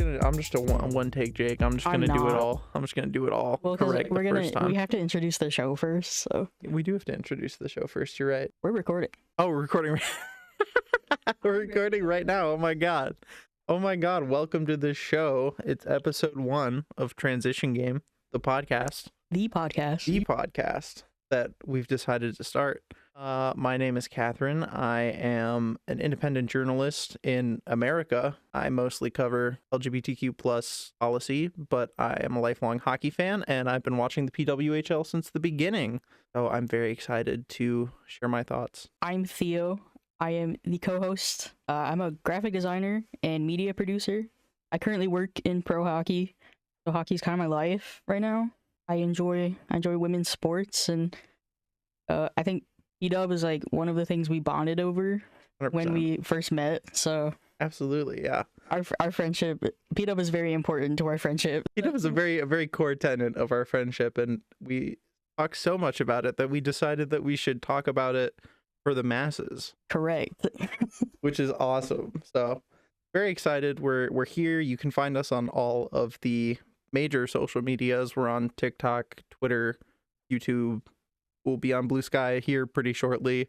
I'm just a one take Jake. I'm just gonna do it all. I'm just gonna do it all correct the first time. We have to introduce the show first, so we do have to introduce the show first. You're right. We're recording. Oh, we're recording. We're recording right now. Oh my god. Welcome to the show. It's episode 1 of Transition Game, the podcast that we've decided to start. My name is Katherine. I am an independent journalist in America. I mostly cover LGBTQ plus policy, but I am a lifelong hockey fan, and I've been watching the PWHL since the beginning. So I'm very excited to share my thoughts. I'm Theo. I am the co-host. I'm a graphic designer and media producer. I currently work in pro hockey, so hockey's kind of my life right now. I enjoy women's sports, and I think PW is like one of the things we bonded over 100%. When we first met. So absolutely, yeah. Our friendship, PW is very important to our friendship. PW is a very core tenet of our friendship, and we talk so much about it that we decided that we should talk about it for the masses. Correct. Which is awesome. So very excited. We're here. You can find us on all of the major social medias. We're on TikTok, Twitter, YouTube. We'll be on Blue Sky here pretty shortly.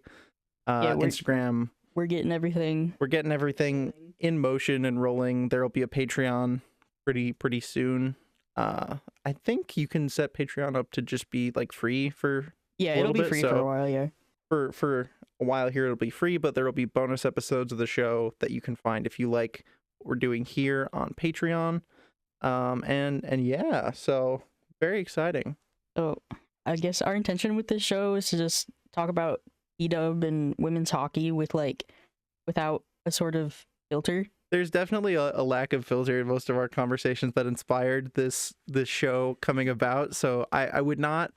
Instagram. We're getting everything. We're getting everything in motion and rolling. There'll be a Patreon pretty soon. I think you can set Patreon up to just be like free for it'll be free for a while. Yeah. For a while here it'll be free, but there will be bonus episodes of the show that you can find if you like what we're doing here on Patreon. And yeah, so very exciting. So I guess our intention with this show is to just talk about PW and women's hockey without a sort of filter. There's definitely a lack of filter in most of our conversations that inspired this show coming about. So I would not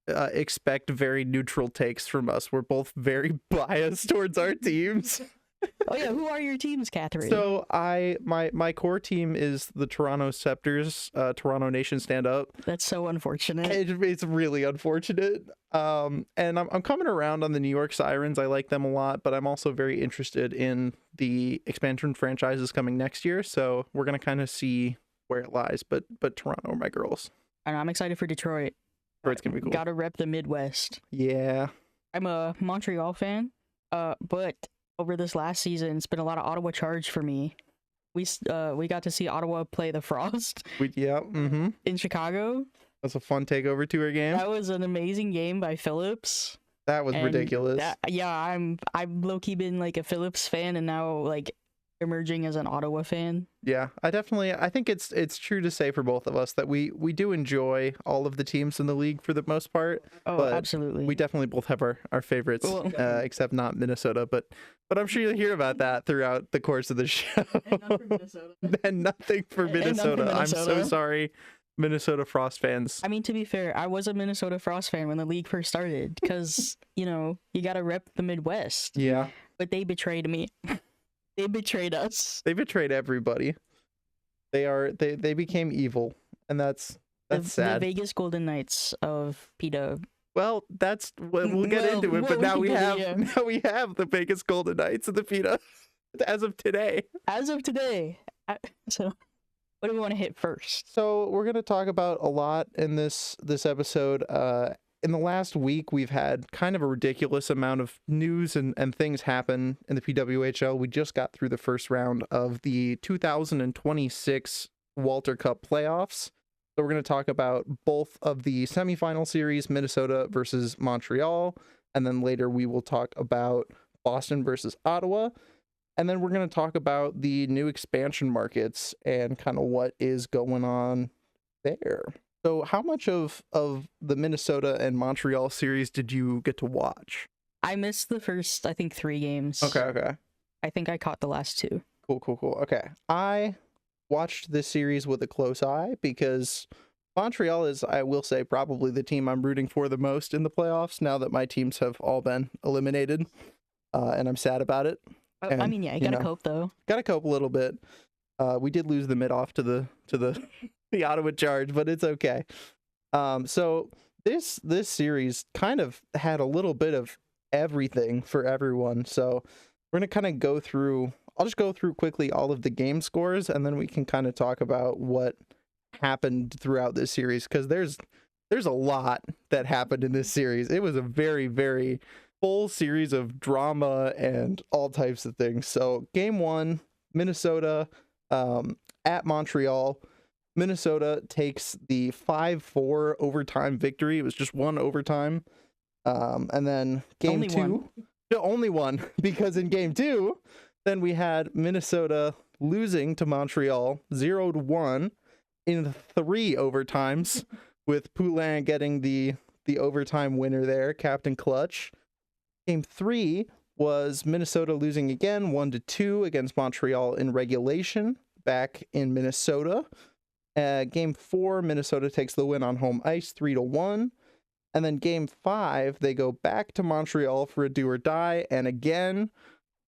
expect very neutral takes from us. We're both very biased towards our teams. Oh yeah, who are your teams, Katherine? So my core team is the Toronto Scepters, Toronto Nation Stand Up. That's so unfortunate. It's really unfortunate. And I'm coming around on the New York Sirens. I like them a lot, but I'm also very interested in the expansion franchises coming next year. So we're gonna kind of see where it lies. But Toronto are my girls. And I'm excited for Detroit. Detroit's gonna be cool. Gotta rep the Midwest. Yeah. I'm a Montreal fan. But over this last season, it's been a lot of Ottawa charge for me. We got to see Ottawa play the Frost. In Chicago. That's a fun takeover tour game. That was an amazing game by Phillips. That was ridiculous. I've low-key been like a Phillips fan, and now like emerging as an Ottawa fan. Yeah, I think it's true to say for both of us that we do enjoy all of the teams in the league for the most part. Oh, but absolutely. We definitely both have our favorites, except not Minnesota. But I'm sure you'll hear about that throughout the course of the show. And nothing for Minnesota. I'm so sorry, Minnesota Frost fans. I mean, to be fair, I was a Minnesota Frost fan when the league first started because, you gotta rep the Midwest. Yeah. But they betrayed me. They betrayed us. They betrayed everybody. They became evil, and that's sad. The Vegas Golden Knights of PW. Well, we'll get into it, but now we have the Vegas Golden Knights of the PWHL as of today. So what do we want to hit first? So we're going to talk about a lot in this episode. In the last week, we've had kind of a ridiculous amount of news and things happen in the PWHL. We just got through the first round of the 2026 Walter Cup Playoffs. So we're going to talk about both of the semifinal series, Minnesota versus Montreal. And then later we will talk about Boston versus Ottawa. And then we're going to talk about the new expansion markets and kind of what is going on there. So how much of the Minnesota and Montreal series did you get to watch? I missed the first, I think, 3 games. Okay. I think I caught the last 2. Cool. Okay. I watched this series with a close eye because Montreal is, I will say, probably the team I'm rooting for the most in the playoffs now that my teams have all been eliminated. And I'm sad about it. And, I mean, yeah, you gotta cope, though. Gotta cope a little bit. We did lose the mid-off to the the Ottawa Charge, but it's okay. So this series kind of had a little bit of everything for everyone. So we're gonna kind of go through I'll just go through quickly all of the game scores, and then we can kind of talk about what happened throughout this series, because there's a lot that happened in this series. It was a very, very full series of drama and all types of things. So game 1, Minnesota at Montreal. Minnesota takes the 5-4 overtime victory. It was just one overtime. And then game 2, only one, because in game 2, then we had Minnesota losing to Montreal 0-1 in 3 overtimes, with Poulin getting the overtime winner there, Captain Clutch. Game 3 was Minnesota losing again 1-2 against Montreal in regulation back in Minnesota. Game 4, Minnesota takes the win on home ice 3-1. And then game 5, they go back to Montreal for a do or die. And again,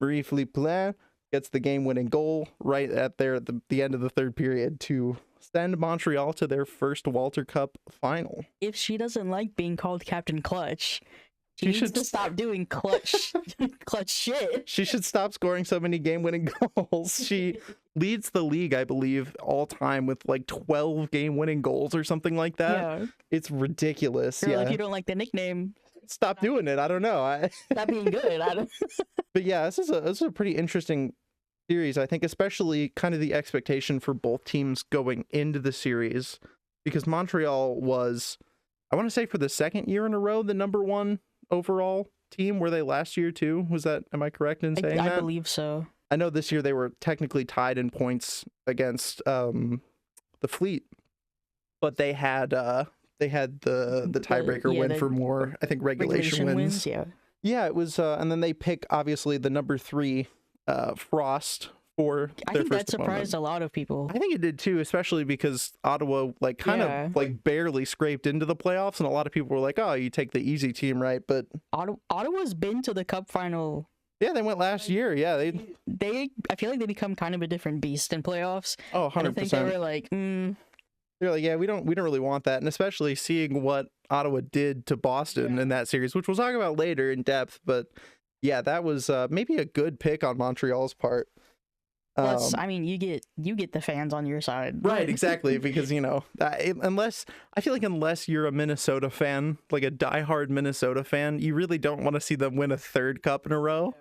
Marie-Philippe Poulin gets the game-winning goal right at the end of the third period to send Montreal to their first Walter Cup final. If she doesn't like being called Captain Clutch, she needs to stop doing clutch shit. She should stop scoring so many game-winning goals. She leads the league, I believe, all time with like 12 game-winning goals or something like that. Yeah. It's ridiculous. Girl, if you don't like the nickname, stop doing it. I don't know. Stop being good. But yeah, this is a pretty interesting series. I think especially kind of the expectation for both teams going into the series, because Montreal was, I want to say for the second year in a row, the number 1 overall team. Were they last year too? Was that, am I correct in saying that? I believe so. I know this year they were technically tied in points against the Fleet, but they had the tiebreaker win for more, I think, regulation wins. Yeah, it was, and then they pick obviously the number 3 Frost for I their think first that surprised opponent. a lot of people. I think it did too, especially because Ottawa kind of barely scraped into the playoffs, and a lot of people were like, "Oh, you take the easy team, right?" But Ottawa's been to the Cup final. Yeah, they went last year. Yeah, they I feel like they become kind of a different beast in playoffs. Oh, 100%. I think they were like, They're like, yeah, we don't really want that, and especially seeing what Ottawa did to Boston in that series, which we'll talk about later in depth. But yeah, that was maybe a good pick on Montreal's part. Plus, I mean, you get the fans on your side, right? Exactly, because unless you're a Minnesota fan, like a diehard Minnesota fan, you really don't want to see them win a 3rd cup in a row.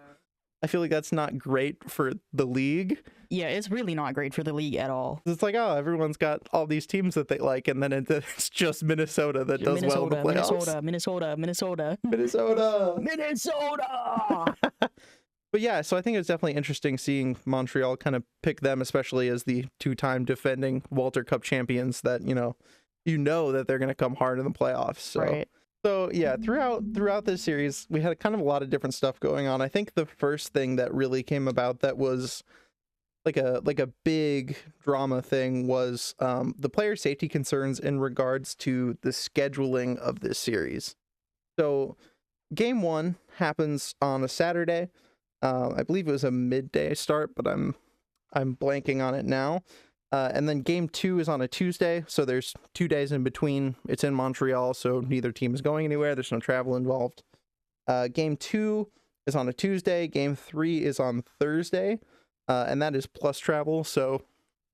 I feel like that's not great for the league. Yeah, it's really not great for the league at all. It's like, oh, everyone's got all these teams that they like, and then it's just Minnesota that does well in the playoffs. Minnesota. But yeah, so I think it's definitely interesting seeing Montreal kind of pick them, especially as the 2-time defending Walter Cup champions, that you know that they're going to come hard in the playoffs. So. Right. So yeah, throughout this series, we had kind of a lot of different stuff going on. I think the first thing that really came about that was like a big drama thing was the player safety concerns in regards to the scheduling of this series. So game 1 happens on a Saturday. I believe it was a midday start, but I'm blanking on it now. And then game 2 is on a Tuesday, so there's 2 days in between. It's in Montreal, so neither team is going anywhere. There's no travel involved. Game 2 is on a Tuesday. Game 3 is on Thursday, and that is plus travel. So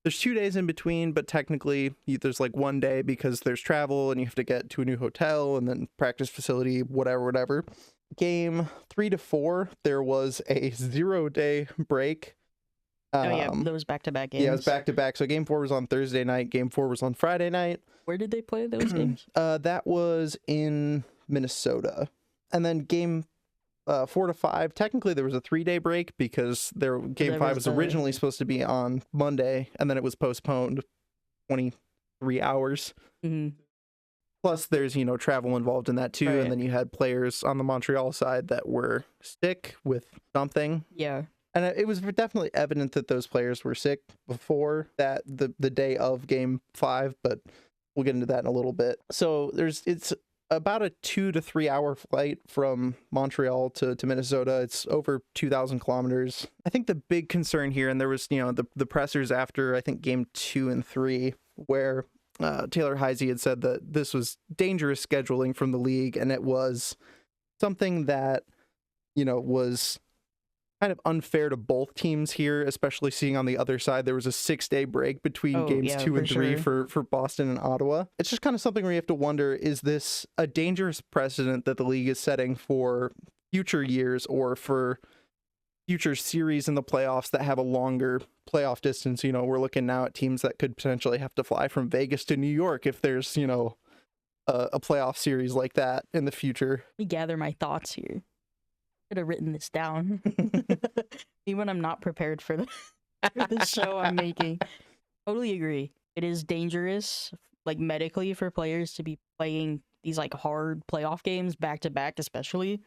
there's 2 days in between, but technically there's like 1 day because there's travel and you have to get to a new hotel and then practice facility, whatever. Game 3 to 4, there was a 0-day break. Those back-to-back games. Yeah, it was back-to-back. So game 4 was on Thursday night. Game 4 was on Friday night. Where did they play those games? That was in Minnesota. And then game 4 to 5, technically there was a 3-day break because game 5 was originally supposed to be on Monday, and then it was postponed 23 hours. Mm-hmm. Plus, there's, travel involved in that too. Right. And then you had players on the Montreal side that were sick with something. Yeah. And it was definitely evident that those players were sick before that, the day of game 5, but we'll get into that in a little bit. So it's about a 2 to 3 hour flight from Montreal to Minnesota. It's over 2,000 kilometers. I think the big concern here, and there was, the pressers after, I think, game 2 and 3, where Taylor Heisey had said that this was dangerous scheduling from the league, and it was something that, was kind of unfair to both teams here, especially seeing on the other side there was a 6-day break between games 2 and 3 for Boston and Ottawa. It's just kind of something where you have to wonder, is this a dangerous precedent that the league is setting for future years or for future series in the playoffs that have a longer playoff distance? We're looking now at teams that could potentially have to fly from Vegas to New York if there's, a playoff series like that in the future. Let me gather my thoughts here. Could have written this down. Even I'm not prepared for the show I'm making. Totally agree. It is dangerous, like medically, for players to be playing these like hard playoff games back to back, especially.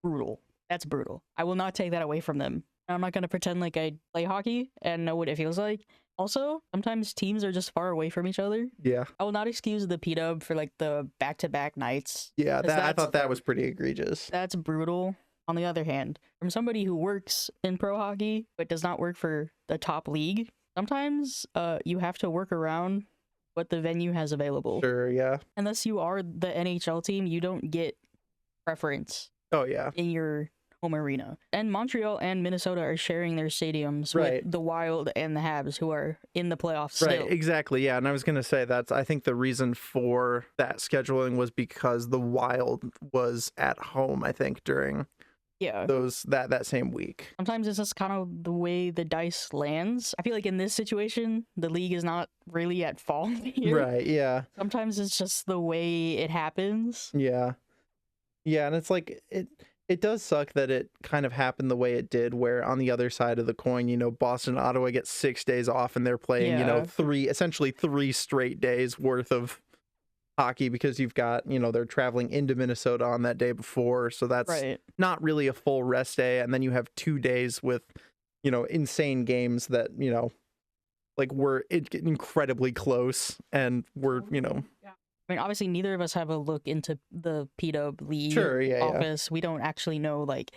Brutal. That's brutal. I will not take that away from them. I'm not gonna pretend like I play hockey and know what it feels like. Also, sometimes teams are just far away from each other. Yeah. I will not excuse the P-dub for like the back-to-back nights. Yeah, I thought that was pretty egregious. That's brutal. On the other hand, from somebody who works in pro hockey but does not work for the top league, sometimes you have to work around what the venue has available. Sure, yeah. Unless you are the NHL team, you don't get preference. Oh, yeah. In your home arena. And Montreal and Minnesota are sharing their stadiums with the Wild and the Habs, who are in the playoffs still. Right, exactly, yeah. And I was going to say I think the reason for that scheduling was because the Wild was at home, I think, during that same week. Sometimes it's just kind of the way the dice lands. I feel like in this situation, the league is not really at fault here. Right, yeah. Sometimes it's just the way it happens. Yeah. Yeah, and it's like it does suck that it kind of happened the way it did, where on the other side of the coin, Boston and Ottawa get 6 days off and they're playing, essentially 3 straight days worth of hockey, because you've got, they're traveling into Minnesota on that day before, so that's not really a full rest day, and then you have 2 days with, insane games that, like were incredibly close, and were, I mean, obviously, neither of us have a look into the P-dub league office. We don't actually know, like,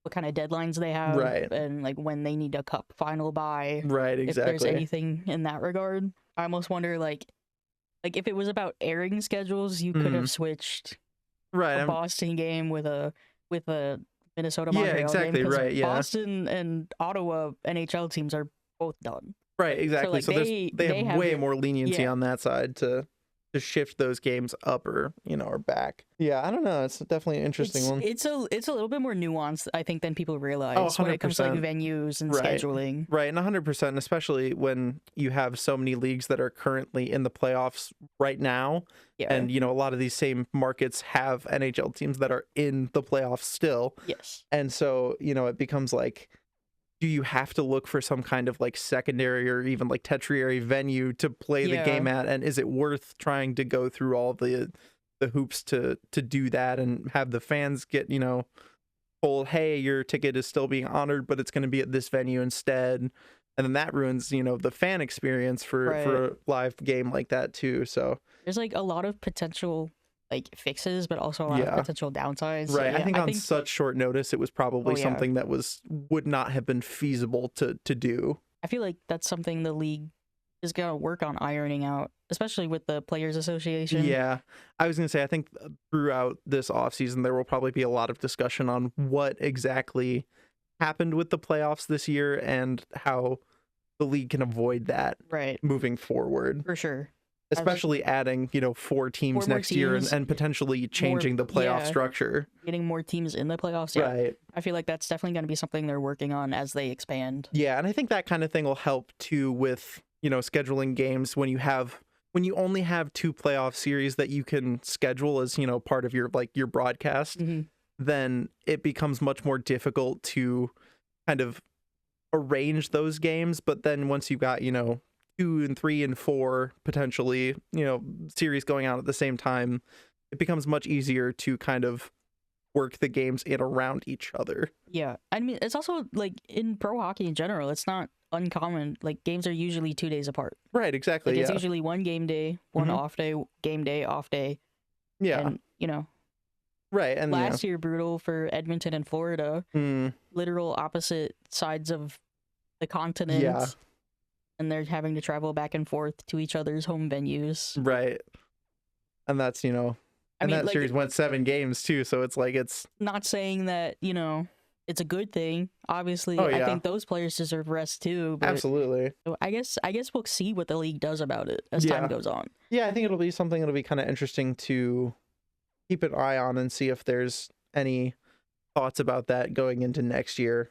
what kind of deadlines they have, and, like, when they need a cup final by. Right, exactly. If there's anything in that regard. I almost wonder, like if it was about airing schedules, you could have switched a Boston game with a Minnesota Montreal game. Boston and Ottawa NHL teams are both done. Right, exactly. So they have way more leniency on that side to shift those games up or back. Yeah, I don't know. It's definitely an interesting one. It's a little bit more nuanced, I think, than people realize when it comes to like venues and scheduling. Right, and 100%, especially when you have so many leagues that are currently in the playoffs right now. Yeah. And a lot of these same markets have NHL teams that are in the playoffs still. Yes. And so, it becomes like, do you have to look for some kind of like secondary or even like tertiary venue to play the game at? And is it worth trying to go through all the hoops to do that and have the fans get, told, hey, your ticket is still being honored, but it's going to be at this venue instead. And then that ruins, the fan experience for a live game like that too. So there's like a lot of potential like fixes, but also a lot of potential downsides. Right. I think on such short notice, it was probably something that would not have been feasible to do. I feel like that's something the league is going to work on ironing out, especially with the Players Association. Yeah. I was going to say, I think throughout this offseason, there will probably be a lot of discussion on what exactly happened with the playoffs this year and how the league can avoid that moving forward. For sure. Especially adding, 4 teams next year and potentially changing the playoff structure. Getting more teams in the playoffs. Yeah. Right. I feel like that's definitely going to be something they're working on as they expand. Yeah, and I think that kind of thing will help too with, scheduling games when you only have 2 playoff series that you can schedule as, part of your broadcast, then it becomes much more difficult to kind of arrange those games. But then once you've got, 2 and 3 and 4 potentially, series going on at the same time, it becomes much easier to kind of work the games in around each other. Yeah. I mean, it's also like in pro hockey in general, it's not uncommon. Like games are usually 2 days apart. Right, exactly. Like, it's usually one game day, one off day, game day, off day. Yeah. And, right. And last year, brutal for Edmonton and Florida. Literal opposite sides of the continent. Yeah. And they're having to travel back and forth to each other's home venues. Right. And that's, that series went 7 games too. So it's like, it's not saying that, it's a good thing. Obviously, Oh, I yeah. think those players deserve rest too. But Absolutely. so I guess we'll see what the league does about it as time Yeah. goes on. Yeah, I think it'll be something that'll be kind of interesting to keep an eye on and see if there's any thoughts about that going into next year,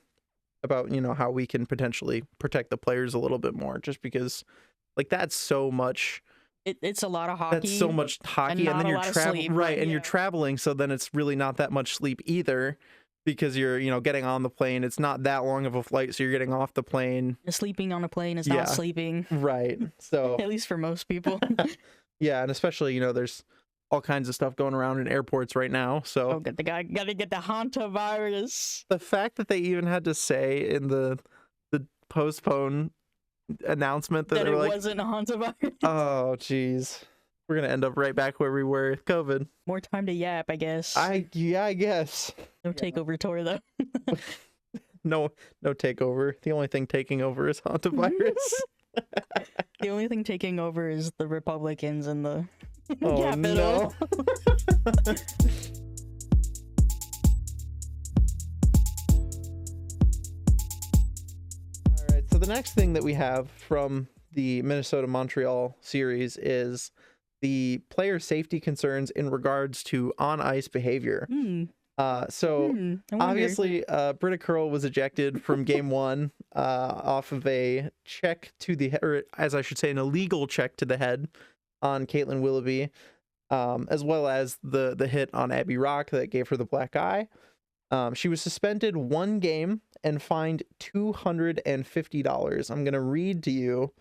about, you know, how we can potentially protect the players a little bit more, just because like that's so much It's a lot of hockey. that's so much hockey, and not then a you're lot of traveling, sleep, right, but and you're yeah. traveling, so then it's really not that much sleep either, because you're, you know, getting on the plane. It's not that long of a flight, so you're getting off the plane. Sleeping on a plane is Yeah. not sleeping, Right. So at least for most people. yeah, and especially, you know, there's all kinds of stuff going around in airports right now. So Oh, gotta get the hantavirus. the fact that they even had to say in the postpone announcement that That they were it like, wasn't a hantavirus. oh geez, we're gonna end up right back where we were with COVID. More time to yap, I guess. I guess. No takeover tour though. No takeover. The only thing taking over is hantavirus. The only thing taking over is the Republicans and the Oh Capitol. no. All right, so the next thing that we have from the Minnesota-Montreal series is the player safety concerns in regards to on-ice behavior. So I wonder. obviously, Britta Curl was ejected from game one off of a check to the head, or as I should say, an illegal check to the head on Caitlin Willoughby, as well as the hit on Abby Rock that gave her the black eye. She was suspended 1 game and fined $250. I'm going to read to you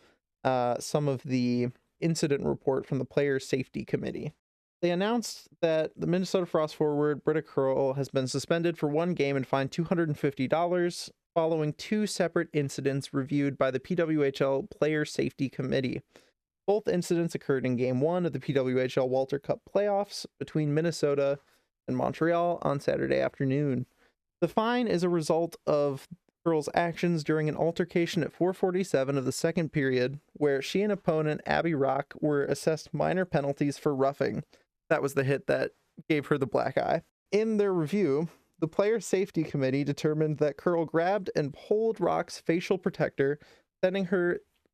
some of the incident report from the Player Safety Committee. They announced that the Minnesota Frost forward Britta Curl has been suspended for 1 game and fined $250 following 2 separate incidents reviewed by the PWHL Player Safety Committee. Both incidents occurred in Game 1 of the PWHL Walter Cup Playoffs between Minnesota and Montreal on Saturday afternoon. The fine is a result of Curl's actions during an altercation at 4:47 of the second period, where she and opponent Abby Rock were assessed minor penalties for roughing. That was the hit that gave her the black eye. In their review, the Player Safety Committee determined that Curl grabbed and pulled Rock's facial protector, sending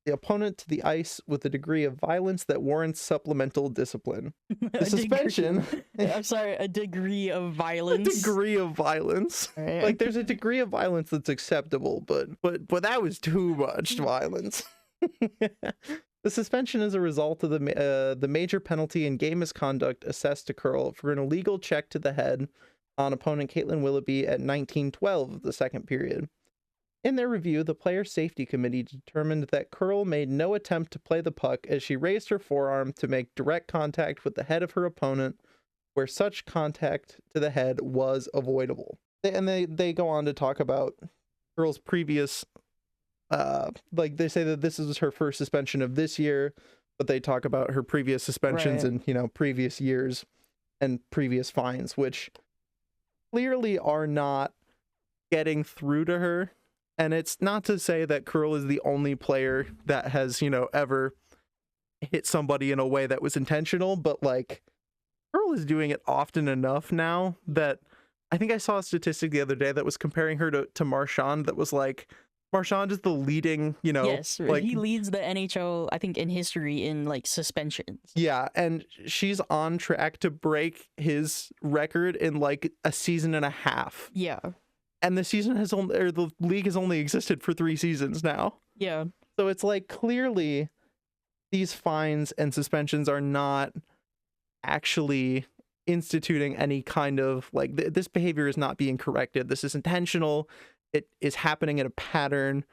the opponent to the ice with a degree of violence that warrants supplemental discipline. The suspension... I'm sorry, a degree of violence. A degree of violence. Right. Like, there's a degree of violence that's acceptable, but that was too much violence. The suspension is a result of the major penalty and game misconduct assessed to Curl for an illegal check to the head on opponent Caitlin Willoughby at 19:12 of the second period. In their review, the Player Safety Committee determined that Curl made no attempt to play the puck as she raised her forearm to make direct contact with the head of her opponent, where such contact to the head was avoidable. They go on to talk about Curl's previous, like they say that this is her first suspension of this year, but they talk about her previous suspensions Right. in, you know, previous years and previous fines, which clearly are not getting through to her. And it's not to say that Curl is the only player that has, you know, ever hit somebody in a way that was intentional, but like Curl is doing it often enough now that I think I saw a statistic the other day that was comparing her to Marchand, that was like, Marchand is the leading, you know, Yes, like, he leads the NHL, I think, in history in like suspensions. yeah, and she's on track to break his record in like a season and a half. Yeah, And the season has only, or the league has only existed for 3 seasons now. yeah. So it's like, clearly these fines and suspensions are not actually instituting any kind of like this behavior is not being corrected. This is intentional. It is happening in a pattern,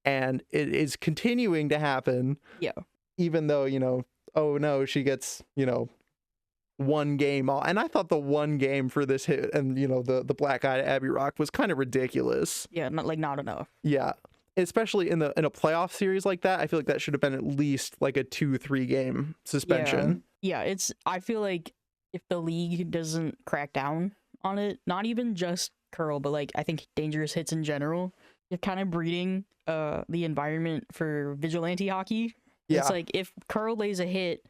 and it is continuing to happen. Yeah. Even though, you know, oh no, she gets, you know, 1 game off. And I thought the 1 game for this hit and, you know, the black eye to Abby Rock was kind of ridiculous. Yeah, not enough. Yeah. Especially in a playoff series like that, I feel like that should have been at least like a 2-3 game suspension. Yeah, I feel like if the league doesn't crack down on it, not even just Curl, but like I think dangerous hits in general, you're kind of breeding the environment for vigilante hockey. Yeah. It's like if Curl lays a hit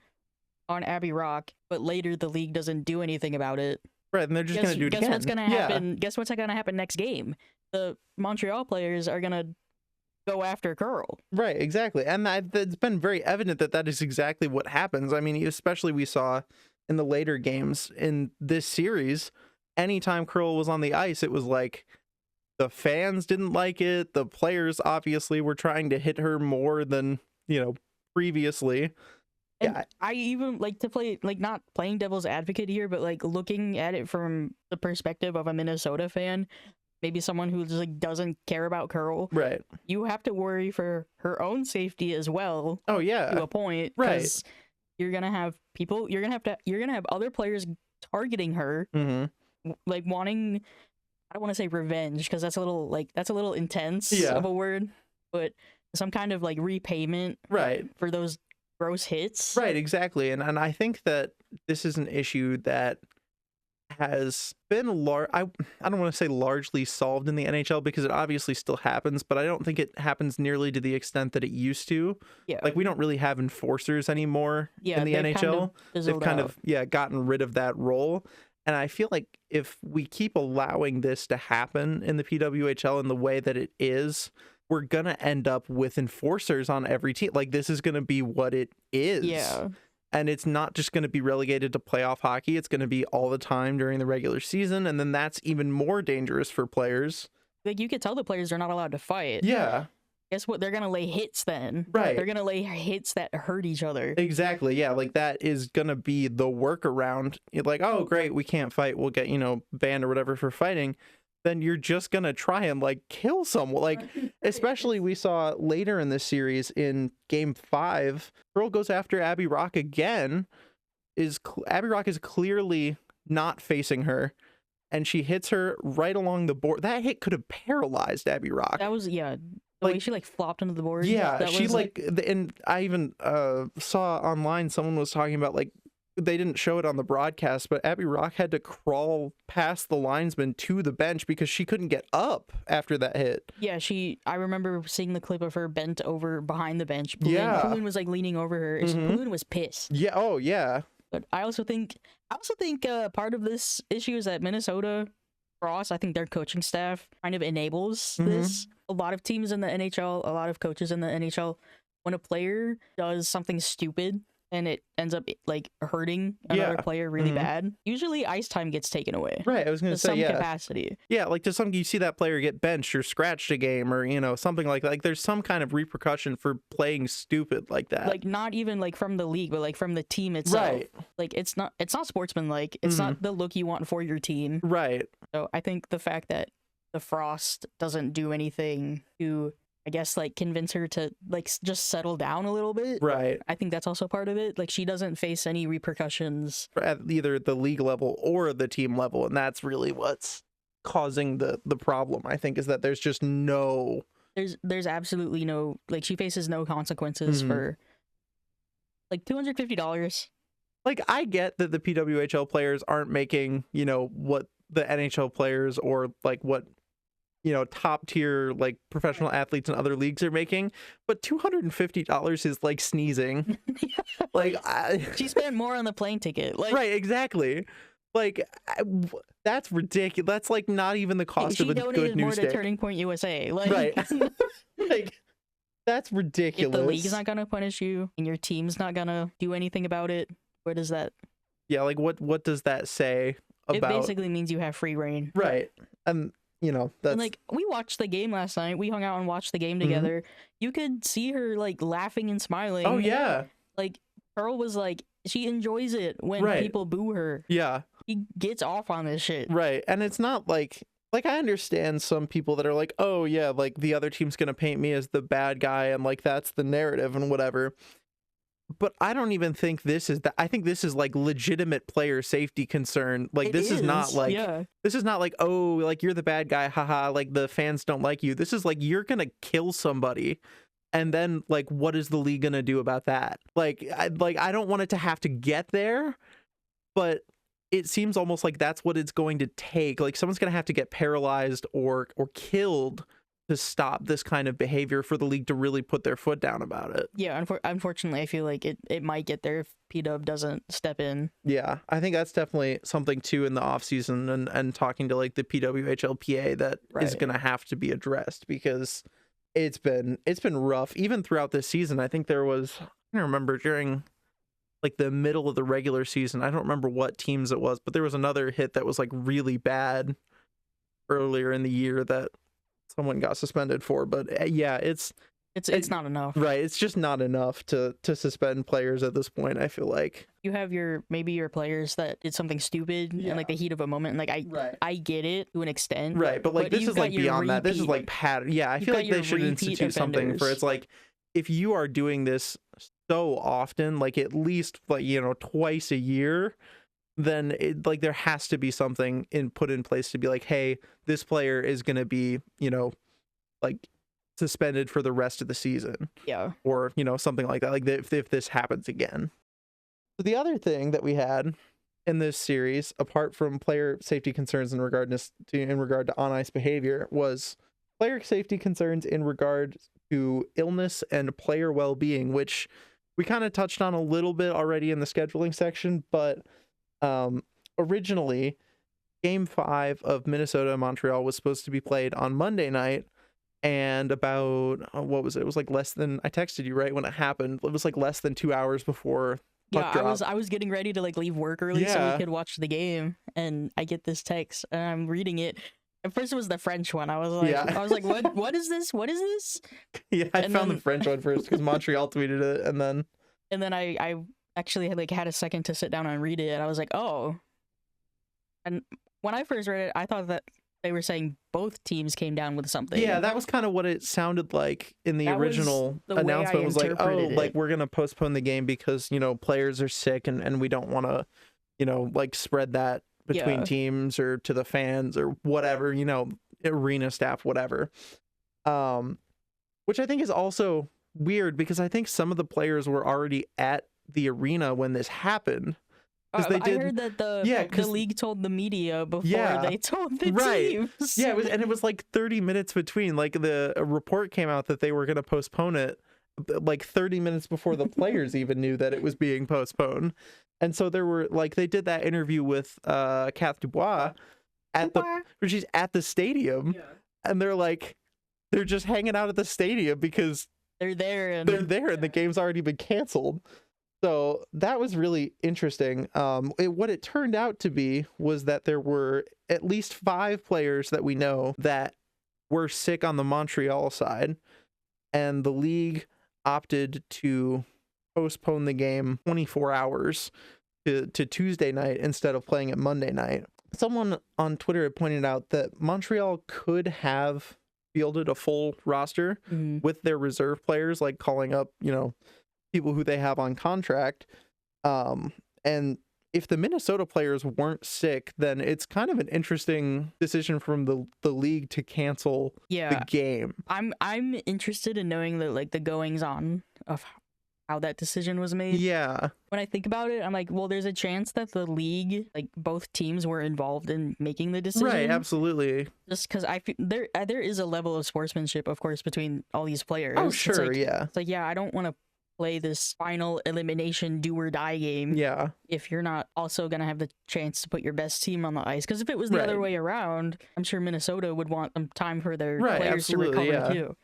on Abby Rock, but later the league doesn't do anything about it. Right, and they're just going to do it guess again. what's gonna happen? Guess what's gonna happen next game? the Montreal players are gonna go after Curl. Right, exactly. And it's been very evident that that is exactly what happens. I mean, especially we saw in the later games in this series, anytime Curl was on the ice, it was like the fans didn't like it. The players obviously were trying to hit her more than, previously. And Yeah. I even like to play, like, not playing devil's advocate here, but like looking at it from the perspective of a Minnesota fan, maybe someone who just like doesn't care about Curl. Right. You have to worry for her own safety as well. Oh, yeah. To a point, Right. because you're gonna have people, you're gonna have other players targeting her, like wanting. I don't want to say revenge because that's a little intense of a word, but some kind of like repayment, right, for those gross hits. Right, exactly. And I think that this is an issue that has been I don't want to say largely solved in the NHL, because it obviously still happens, but I don't think it happens nearly to the extent that it used to. Yeah. Like, we don't really have enforcers anymore in the NHL. They've kind of gotten rid of that role. And I feel like if we keep allowing this to happen in the PWHL in the way that it is, we're going to end up with enforcers on every team. Like, this is going to be what it is. Yeah. And it's not just going to be relegated to playoff hockey. It's going to be all the time during the regular season. And then that's even more dangerous for players. Like, you could tell the players are not allowed to fight. Yeah. Guess what? They're going to lay hits then. Right. They're going to lay hits that hurt each other. Exactly. Yeah. Like, that is going to be the workaround. You're like, oh, great, we can't fight. We'll get, banned or whatever for fighting. Then you're just going to try and, like, kill someone. Like, especially we saw later in this series in Game 5, Pearl goes after Abby Rock again. Abby Rock is clearly not facing her, and she hits her right along the board. That hit could have paralyzed Abby Rock. That was, the way she, like, flopped into the board. Yeah, she, and I even saw online someone was talking about, like, they didn't show it on the broadcast, but Abby Rock had to crawl past the linesman to the bench because she couldn't get up after that hit. Yeah, I remember seeing the clip of her bent over behind the bench. Poulin was like leaning over her. Poulin was pissed. Yeah. Oh, yeah. But I also think part of this issue is that Minnesota Frost, I think their coaching staff kind of enables this. A lot of teams in the NHL, a lot of coaches in the NHL, when a player does something stupid and it ends up like hurting another player really bad, usually ice time gets taken away. Right, I was going to say, some capacity. Yeah, like you see that player get benched or scratched a game or, something like that. Like, there's some kind of repercussion for playing stupid like that. Like, not even like from the league, but like from the team itself. Right. Like, it's not sportsmanlike. It's not the look you want for your team. Right. So I think the fact that the Frost doesn't do anything to, I guess, like, convince her to, like, just settle down a little bit. Right. I think that's also part of it. Like, she doesn't face any repercussions at either the league level or the team level, and that's really what's causing the problem, I think, is that there's just no... There's absolutely no... Like, she faces no consequences for, like, $250. Like, I get that the PWHL players aren't making, what the NHL players or, like, what... top tier, like, professional athletes in other leagues are making, but $250 is like sneezing. Like, she spent more on the plane ticket. Like, right, exactly. Like, that's ridiculous. That's like not even the cost of a good news donated more stick. to Turning Point USA. Like, right. Like, that's ridiculous. If the league's not gonna punish you and your team's not gonna do anything about it, where does that? Yeah, like what does that say about? It basically means you have free reign. Right. That's... And, like, we watched the game last night. We hung out and watched the game together. You could see her, like, laughing and smiling. Oh, yeah. Like, Pearl was like, she enjoys it when people boo her. Yeah. She gets off on this shit. Right. And it's not like I understand some people that are like, oh, yeah, like, the other team's going to paint me as the bad guy and, like, that's the narrative and whatever. But I don't even think this is that. I think this is like legitimate player safety concern. Like, this is not like, oh, like, you're the bad guy, haha, like, the fans don't like you. This is like, you're gonna kill somebody, and then, like, what is the league gonna do about that? Like, I don't want it to have to get there, but it seems almost like that's what it's going to take. Like, someone's gonna have to get paralyzed or killed to stop this kind of behavior for the league to really put their foot down about it. Yeah, unfortunately, I feel like it might get there if PW doesn't step in. Yeah, I think that's definitely something too in the offseason and talking to like the PWHLPA that is going to have to be addressed, because it's been rough even throughout this season. I think there was, I don't remember, during like the middle of the regular season, I don't remember what teams it was, but there was another hit that was like really bad earlier in the year that someone got suspended for. But yeah, it's not enough. Right, it's just not enough to suspend players at this point, I feel like. You have your players that did something stupid in like the heat of a moment, and like I get it to an extent. Right, but like this is like beyond that. This is like pattern. Yeah, I feel like they should institute something for, it's like, if you are doing this so often, like at least like, you know, twice a year, then it, like there has to be something put in place to be like, hey, this player is going to be, you know, like suspended for the rest of the season. Yeah. Or, you know, something like that. Like if this happens again. So the other thing that we had in this series, apart from player safety concerns in regard to on ice behavior, was player safety concerns in regard to illness and player well-being, which we kind of touched on a little bit already in the scheduling section. But originally, Game 5 of Minnesota and Montreal was supposed to be played on Monday night, and about what was it? It was like less than, I texted you right when it happened. It was like less than 2 hours before puck drop. I was getting ready to like leave work early so we could watch the game, and I get this text and I'm reading it. At first it was the French one. I was like, what is this? What is this? Yeah, I found the French one first because Montreal tweeted it, and then I actually had a second to sit down and read it, and I was like, oh. And when I first read it, I thought that they were saying both teams came down with something. Yeah, that was kind of what it sounded like in the original announcement. Was like, oh, like we're gonna postpone the game because, you know, players are sick and we don't want to, you know, like spread that between teams or to the fans or whatever, you know, arena staff, whatever. Which I think is also weird because I think some of the players were already at the arena when this happened. I heard that the league told the media before they told the teams. Yeah, it was like 30 minutes between. Like a report came out that they were going to postpone it like 30 minutes before the players even knew that it was being postponed. And so there were like, they did that interview with Kath Dubois she's at the stadium, and they're just hanging out at the stadium because they're there and the game's already been canceled. So that was really interesting. What it turned out to be was that there were at least 5 players that we know that were sick on the Montreal side, and the league opted to postpone the game 24 hours to Tuesday night instead of playing it Monday night. Someone on Twitter had pointed out that Montreal could have fielded a full roster with their reserve players, like calling up, you know, people who they have on contract. And if the Minnesota players weren't sick, then it's kind of an interesting decision from the league to cancel the game. I'm interested in knowing the goings on of how that decision was made. Yeah. When I think about it, I'm like, well, there's a chance that the league, like both teams, were involved in making the decision. Right, absolutely. Just because I feel there is a level of sportsmanship, of course, between all these players. Oh, sure, It's like, I don't want to play this final elimination do or die game if you're not also gonna have the chance to put your best team on the ice, because if it was the other way around, I'm sure Minnesota would want some time for their players to recover too.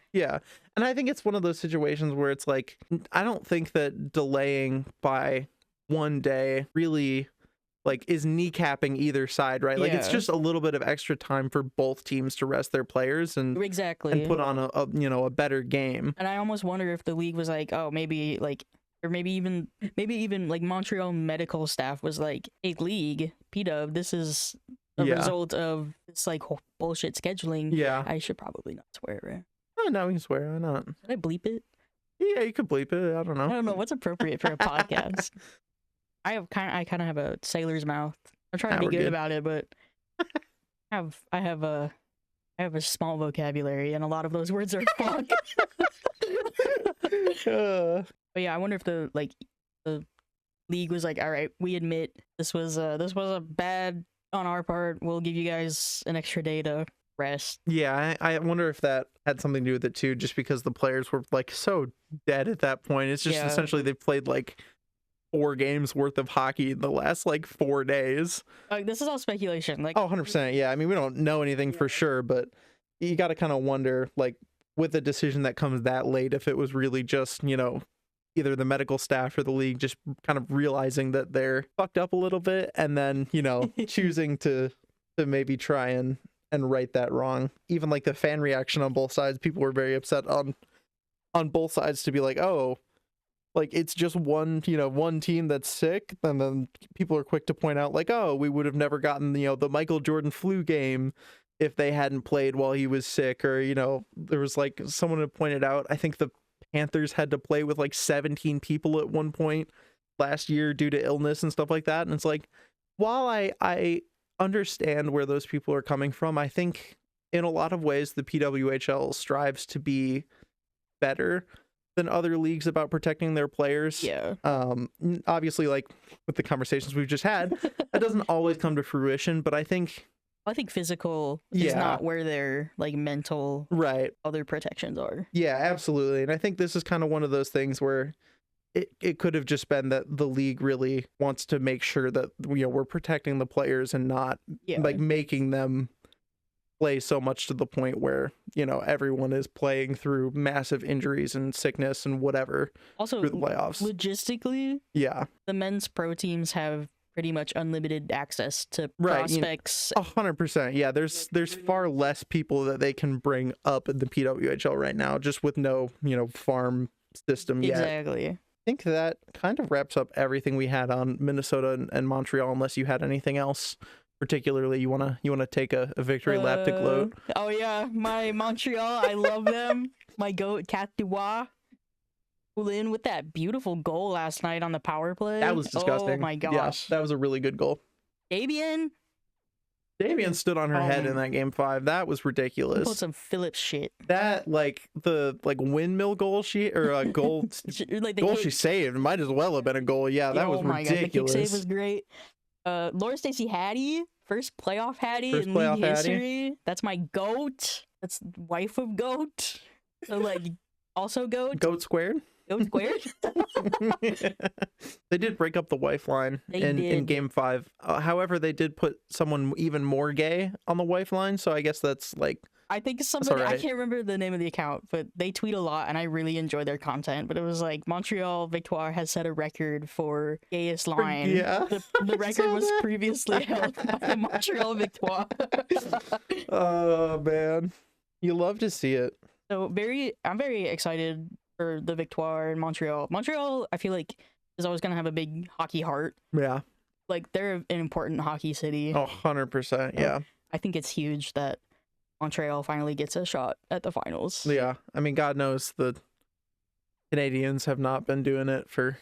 And I think it's one of those situations where it's like, I don't think that delaying by one day really like is kneecapping either side, right? Like it's just a little bit of extra time for both teams to rest their players and put on a better game. And I almost wonder if the league was like, oh, maybe even like Montreal medical staff was like, hey, league, PW, this is a result of this like bullshit scheduling. I should probably not swear, right? Oh, no, we can swear. Why not? Should I bleep it? Yeah, you could bleep it. I don't know what's appropriate for a podcast. I kind of have a sailor's mouth. I'm trying to be good about it, but I have a small vocabulary, and a lot of those words are fuck. But yeah, I wonder if the league was like, all right, we admit this was a bad on our part. We'll give you guys an extra day to rest. Yeah, I wonder if that had something to do with it too, just because the players were like so dead at that point. It's just essentially they've played like 4 games worth of hockey in the last like 4 days. This is all speculation. Like, 100%. Yeah, I mean, we don't know anything for sure, but you got to kind of wonder, like, with a decision that comes that late, if it was really just, either the medical staff or the league just kind of realizing that they're fucked up a little bit, and then, choosing to maybe try and right that wrong. Even like the fan reaction on both sides, people were very upset on both sides to be like, oh, like it's just one team that's sick, and then people are quick to point out like, oh, we would have never gotten the Michael Jordan flu game if they hadn't played while he was sick, or there was like someone had pointed out, I think the Panthers had to play with like 17 people at one point last year due to illness and stuff like that. And it's like, while I understand where those people are coming from, I think in a lot of ways the PWHL strives to be better than other leagues about protecting their players. Yeah. Obviously, like with the conversations we've just had, that doesn't always come to fruition, but I think physical is not where their like mental other protections are. Yeah, absolutely. And I think this is kind of one of those things where it could have just been that the league really wants to make sure that we're protecting the players and not like making them play so much to the point where everyone is playing through massive injuries and sickness and whatever. Also, through the playoffs, logistically, the men's pro teams have pretty much unlimited access to prospects. 100%. Yeah, there's far less people that they can bring up in the PWHL right now, just with no farm system yet. Exactly. I think that kind of wraps up everything we had on Minnesota and Montreal, unless you had anything else particularly you wanna take a victory lap to gloat. Oh yeah, my Montreal, I love them. My goat, Cat Dubois, pulled in with that beautiful goal last night on the power play. That was disgusting. Oh my gosh. Yeah, that was a really good goal. Davian stood on her head in that game 5. That was ridiculous. Put some Phillips shit. That the windmill goal goal goal she saved might as well have been a goal. Yeah, that was ridiculous. God, the kick save was great. Laura Stacey Hattie, first playoff Hattie in league history. That's my goat. That's wife of goat. So also goat. Goat squared. Goat squared. They did break up the wife line in game 5. However, they did put someone even more gay on the wife line. So I guess that's I think somebody, I can't remember the name of the account, but they tweet a lot and I really enjoy their content. But it was like Montreal Victoire has set a record for gayest line. Yeah. The record was previously held by Montreal Victoire. Oh, man. You love to see it. So I'm very excited for the Victoire in Montreal. Montreal, I feel like, is always going to have a big hockey heart. Yeah. Like, they're an important hockey city. Oh, 100%. Yeah. I think it's huge that Montreal finally gets a shot at the finals. Yeah, I mean, God knows the Canadians have not been doing it for.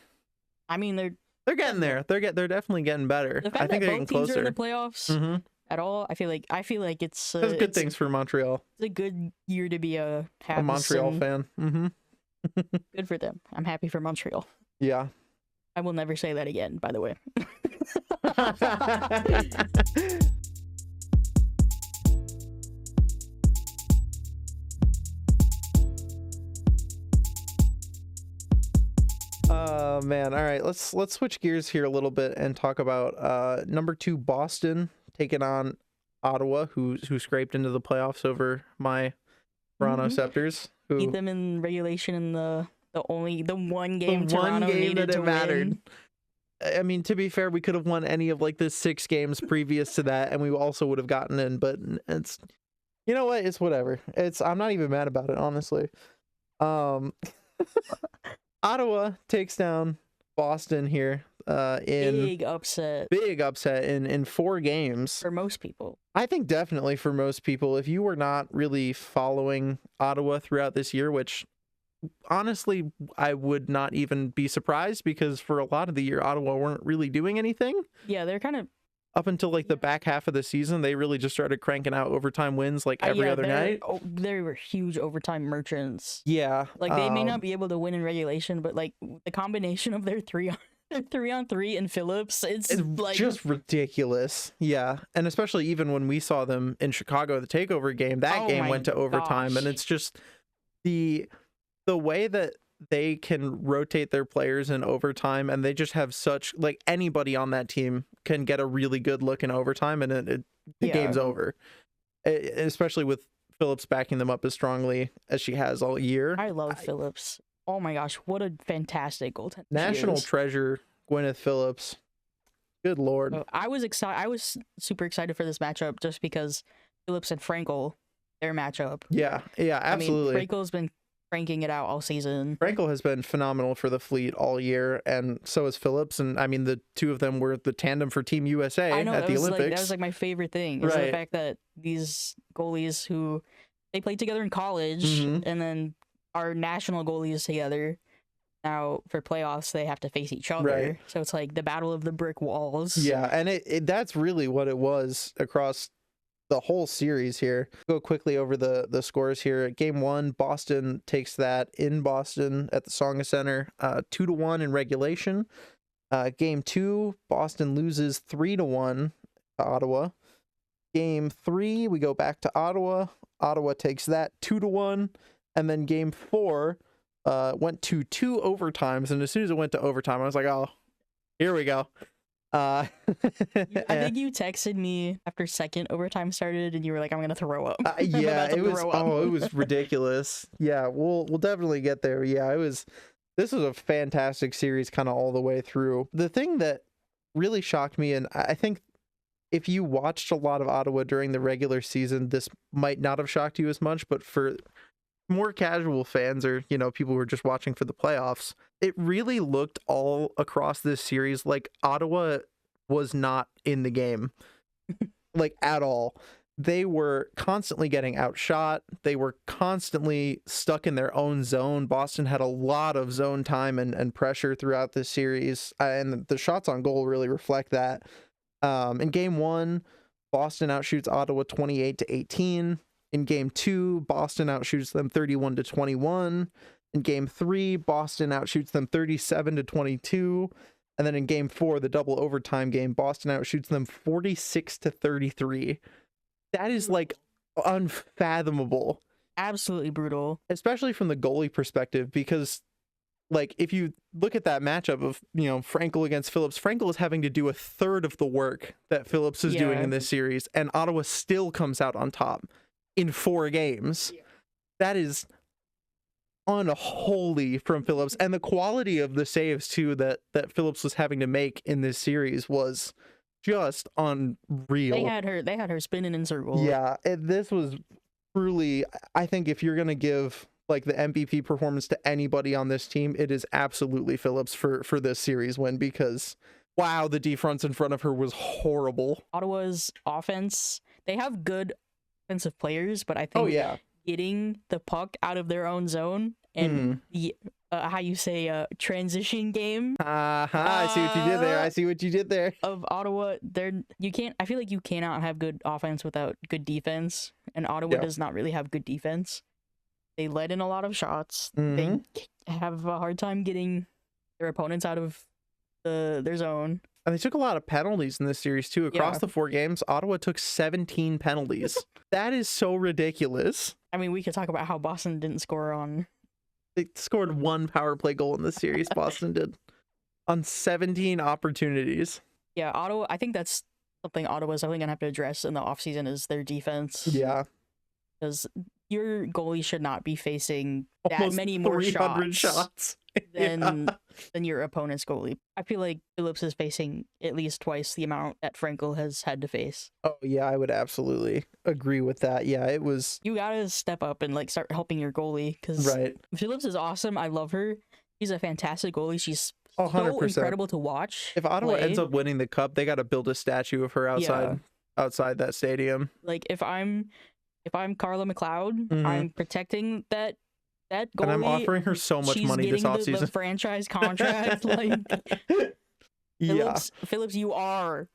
I mean, they're getting there. They're definitely getting better. The fact I think that they're getting both teams closer. are in the playoffs at all. I feel like it's. That's good things for Montreal. It's a good year to be a Montreal fan. Good for them. I'm happy for Montreal. Yeah. I will never say that again. By the way. Oh man, all right, let's switch gears here a little bit and talk about number 2 Boston taking on Ottawa, who scraped into the playoffs over my Toronto Scepters. Who beat them in regulation in the one game Toronto needed to win. I mean, to be fair, we could have won any of the 6 games previous to that, and we also would have gotten in. But it's, you know what? It's whatever. I'm not even mad about it, honestly. Ottawa takes down Boston here in big upset in 4 games for most people. I think definitely for most people. If you were not really following Ottawa throughout this year, which honestly I would not even be surprised, because for a lot of the year Ottawa weren't really doing anything. Yeah, they're kind of up until the back half of the season. They really just started cranking out overtime wins every other night. They were huge overtime merchants. Yeah. They may not be able to win in regulation, but the combination of their 3 They're 3-on-3 in Phillips. It's like just ridiculous. Yeah. And especially even when we saw them in Chicago, the takeover game, that game went to overtime. And it's just the way that they can rotate their players in overtime, and they just have such, like, anybody on that team can get a really good look in overtime, and the game's over. Especially with Phillips backing them up as strongly as she has all year. I love Phillips. Oh my gosh, what a fantastic goaltender. National treasure, Gwyneth Phillips. Good Lord. I was excited. I was super excited for this matchup just because Phillips and Frankel, their matchup. Yeah, absolutely. I mean, Frankel's been cranking it out all season. Frankel has been phenomenal for the Fleet all year, and so has Phillips. And I mean, the two of them were the tandem for Team USA at the Olympics. That was like my favorite thing. Is the fact that these goalies who they played together in college, and then our national goalies together. Now for playoffs, they have to face each other. Right. So it's like the battle of the brick walls. Yeah, and that's really what it was across the whole series here. Go quickly over the scores here. Game 1, Boston takes that in Boston at the Songa Center, 2-1 in regulation. Game 2, Boston loses 3-1 to Ottawa. Game 3, we go back to Ottawa. Ottawa takes that 2-1, and then Game 4 went to 2 overtimes, and as soon as it went to overtime, I was like, oh, here we go. I think you texted me after second overtime started, and you were like, "I'm gonna throw up." Yeah, it was. Oh, it was ridiculous. Yeah, we'll definitely get there. Yeah, this was a fantastic series, kind of all the way through. The thing that really shocked me, and I think if you watched a lot of Ottawa during the regular season, this might not have shocked you as much. But for more casual fans, or people who are just watching for the playoffs, it really looked all across this series like Ottawa was not in the game, like at all. They were constantly getting outshot. They were constantly stuck in their own zone. Boston had a lot of zone time and pressure throughout this series, and the shots on goal really reflect that. In Game 1, Boston outshoots Ottawa 28-18. In Game 2, Boston outshoots them 31-21. In Game 3, Boston outshoots them 37-22. And then in Game 4, the double overtime game, Boston outshoots them 46-33. That is like unfathomable. Absolutely brutal. Especially from the goalie perspective, because like if you look at that matchup of, Frankel against Phillips, Frankel is having to do a third of the work that Phillips is doing in this series, and Ottawa still comes out on top in 4 games. That is unholy from Phillips, and the quality of the saves too that Phillips was having to make in this series was just unreal. They had her spinning in circles. Yeah, this was truly, I think if you're gonna give like the MVP performance to anybody on this team, it is absolutely Phillips for this series win, because wow, the defense in front of her was horrible. Ottawa's offense, they have good offensive players, but I think getting the puck out of their own zone and the how you say transition game. I see what you did there. Of Ottawa, I feel like you cannot have good offense without good defense, and Ottawa does not really have good defense. They let in a lot of shots. They have a hard time getting their opponents out of their zone. And they took a lot of penalties in this series too. Across the 4 games, Ottawa took 17 penalties. That is so ridiculous. I mean, we could talk about how Boston didn't score on... They scored 1 power play goal in this series, Boston did, on 17 opportunities. Yeah, Ottawa, I think that's something Ottawa's definitely going to have to address in the offseason, is their defense. Yeah. Because your goalie should not be facing that almost many more 300 shots. than your opponent's goalie. I feel like Phillips is facing at least twice the amount that Frankel has had to face. Oh yeah, I would absolutely agree with that. Yeah, it was. You gotta step up and like start helping your goalie, because Phillips is awesome. I love her. She's a fantastic goalie. She's 100%. So incredible to watch. If Ottawa ends up winning the cup, they got to build a statue of her outside that stadium. Like if I'm Carla McLeod, I'm protecting that goalie, and I'm offering her so much money this offseason. She's the franchise contract. Phillips, you are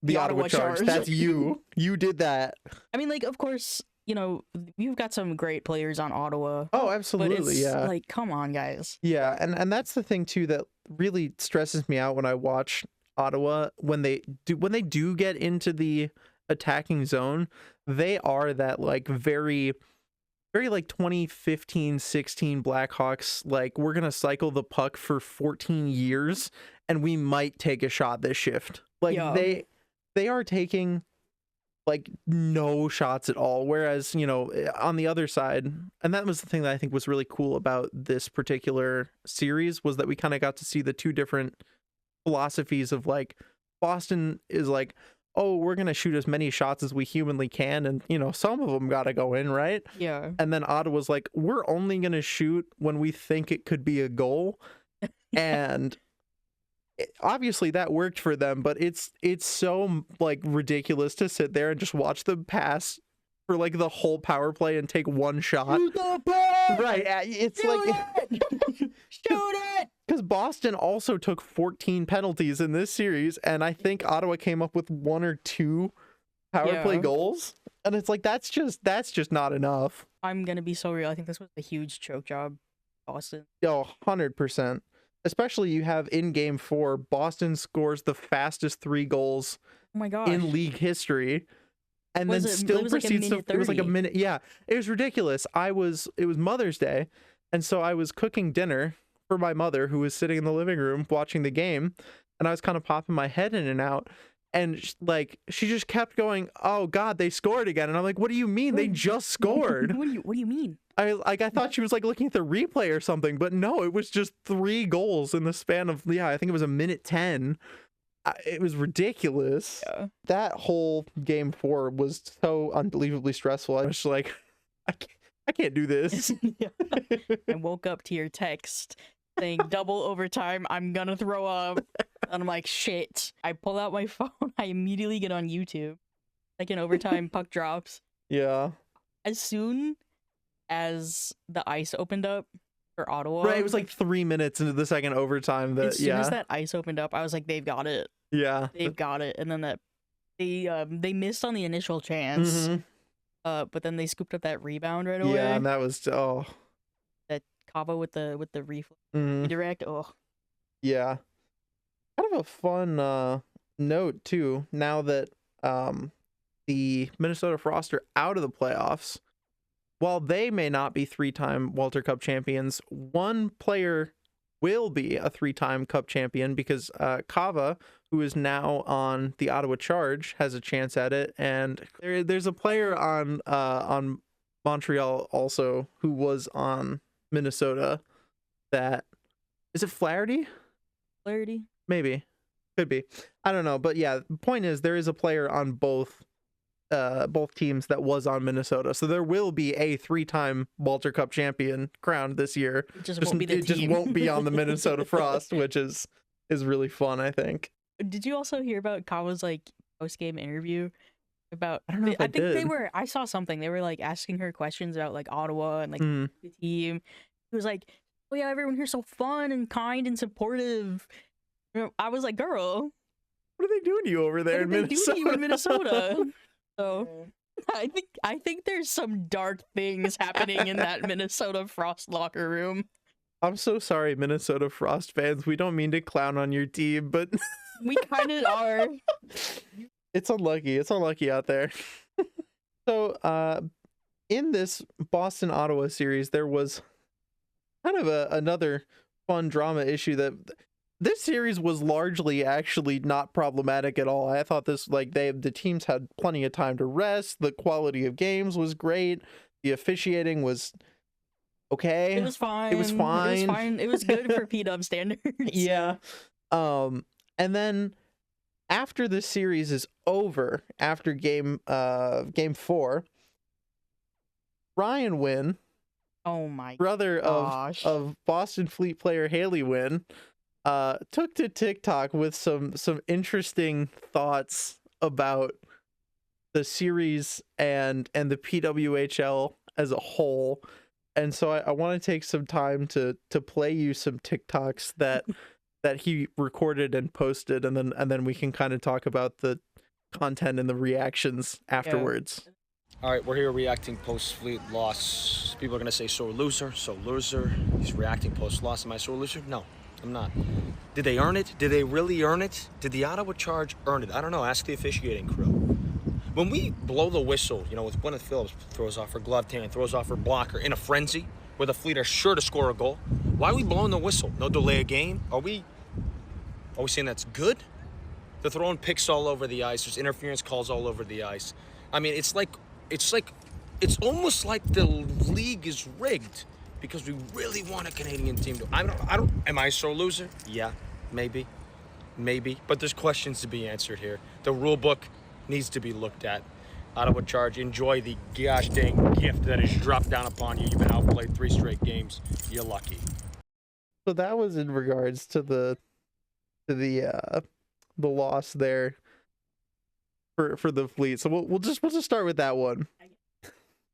the Ottawa Charge. That's you. You did that. I mean, like, of course, you've got some great players on Ottawa, Oh, but absolutely, it's yeah. like, come on, guys. Yeah, and that's the thing too that really stresses me out when I watch Ottawa when they do get into the attacking zone, they are that like very like 2015-16 Blackhawks, like we're going to cycle the puck for 14 years and we might take a shot this shift. Like Yeah. they are taking like no shots at all, whereas on the other side, and that was the thing that I think was really cool about this particular series, was that we kind of got to see the two different philosophies of like Boston is like, oh, we're gonna shoot as many shots as we humanly can, and some of them gotta go in, right? Yeah. And then Ottawa's like, we're only gonna shoot when we think it could be a goal. And obviously that worked for them, but it's so like ridiculous to sit there and just watch them pass for like the whole power play and take one shot. Shoot the puck! Right, it's Shoot like it! Shoot it! because Boston also took 14 penalties in this series, and I think Ottawa came up with 1 or 2 power play goals, and it's like that's just not enough. I'm gonna be so real. I think this was a huge choke job, Boston. Oh, 100%. Especially you have in game 4, Boston scores the fastest 3 goals Oh my gosh. in league history, and Was then it- still it was like a proceeds to. minute It was like a 30. minute. Yeah, it was ridiculous. It was Mother's Day, and so I was cooking dinner for my mother, who was sitting in the living room watching the game, and I was kind of popping my head in and out, and she just kept going, "Oh God, they scored again," and I'm like, "What do you mean? They just scored?" What do you mean? I thought she was like looking at the replay or something, but no, it was just 3 goals in the span of I think it was a minute 10. It was ridiculous. Yeah. That whole game 4 was so unbelievably stressful. I was like, I can't do this. I woke up to your text saying double overtime, I'm gonna throw up. And I'm like, shit. I pull out my phone. I immediately get on YouTube. Like in overtime, puck drops. Yeah. As soon as the ice opened up for Ottawa. Right, it was like 3 minutes into the second overtime that as soon as that ice opened up, I was like, they've got it. Yeah. They've got it. And then they missed on the initial chance. Mhm. But then they scooped up that rebound right away. Yeah, and that was That Kava with the mhm. redirect. Oh. Yeah. Kind of a fun note too, now that the Minnesota Frost are out of the playoffs. While they may not be 3-time Walter Cup champions, one player will be a 3-time Cup champion because Kava, who is now on the Ottawa Charge, has a chance at it, and there's a player on Montreal also who was on Minnesota. That is it. Flaherty? Clarity. Maybe, could be. I don't know, but yeah. The point is, there is a player on both teams that was on Minnesota, so there will be a 3-time Walter Cup champion crowned this year. It just won't be the It just team. won't be on the Minnesota Frost, which is really fun, I think. Did you also hear about Kava's like post game interview about? I don't know if I think they did. were. I saw something. They were like asking her questions about like Ottawa and like Mm. the team. He was like, "Oh yeah, everyone here's so fun and kind and supportive." I was like, "Girl, What are they doing to you over there what in did they do to you in Minnesota? Minnesota?" So I think there's some dark things happening in that Minnesota Frost locker room. I'm so sorry, Minnesota Frost fans. We don't mean to clown on your team, but We kind of are. it's unlucky. It's unlucky out there. So, in this Boston Ottawa series, there was kind of another fun drama issue that this series was largely actually not problematic at all. I thought this the teams had plenty of time to rest. The quality of games was great. The officiating was okay. It was fine. It was fine. It was good for PW standards. Yeah. And then after the series is over, after game 4, Ryan Wynn, Oh my brother gosh. of Boston Fleet player Haley Wynn, took to TikTok with some interesting thoughts about the series and the PWHL as a whole. And so I want to take some time to play you some TikToks that he recorded and posted, and then we can kind of talk about the content and the reactions afterwards. All right, we're here reacting post-Fleet loss. People are going to say sore loser, so loser. He's reacting post-loss. Am I sore loser? No, I'm not. Did they earn it? Did they really earn it? Did the Ottawa Charge earn it? I don't know. Ask the officiating crew. When we blow the whistle, you know, with Gwyneth Phillips throws off her gloved hand, throws off her blocker in a frenzy where the Fleet are sure to score a goal, why are we blowing the whistle? No delay of game? Are we saying that's good? They're throwing picks all over the ice. There's interference calls all over the ice. I mean, it's almost like the league is rigged because we really want a Canadian team to. Am I a sore loser? Yeah, maybe. But there's questions to be answered here. The rule book needs to be looked at. Ottawa Charge, enjoy the gosh dang gift that is dropped down upon you. You've been outplayed 3 straight games. You're lucky. So that was in regards to the loss there for the Fleet. So we'll just start with that one.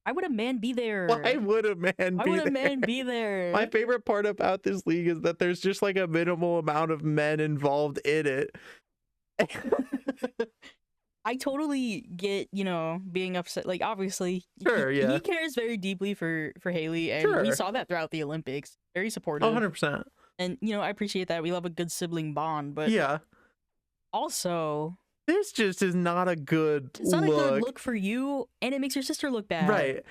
Why would a man be there? Why would a man be there? My favorite part about this league is that there's just like a minimal amount of men involved in it. I totally get, you know, being upset. Like, obviously, sure, he cares very deeply for Haley, and sure. We saw that throughout the Olympics. Very supportive. 100%. And, you know, I appreciate that. We love a good sibling bond, but yeah. Also, this just is not a good it's not a good look for you, and it makes your sister look bad. Right.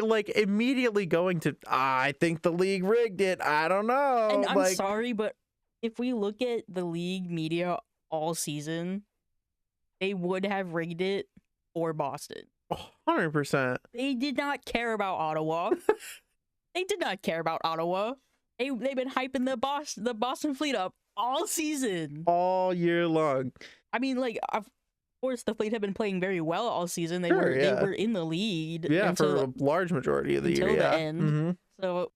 Like immediately going to, I think the league rigged it. I don't know. And I'm sorry, but if we look at the league media all season, they would have rigged it for Boston. 100%. They did not care about Ottawa. They did not care about Ottawa. They've been hyping the Boston Fleet up all season, all year long. I mean, like, of course, the Fleet have been playing very well all season. They sure, were in the lead. Yeah, for a large majority of the year. Until the end. Mm-hmm. So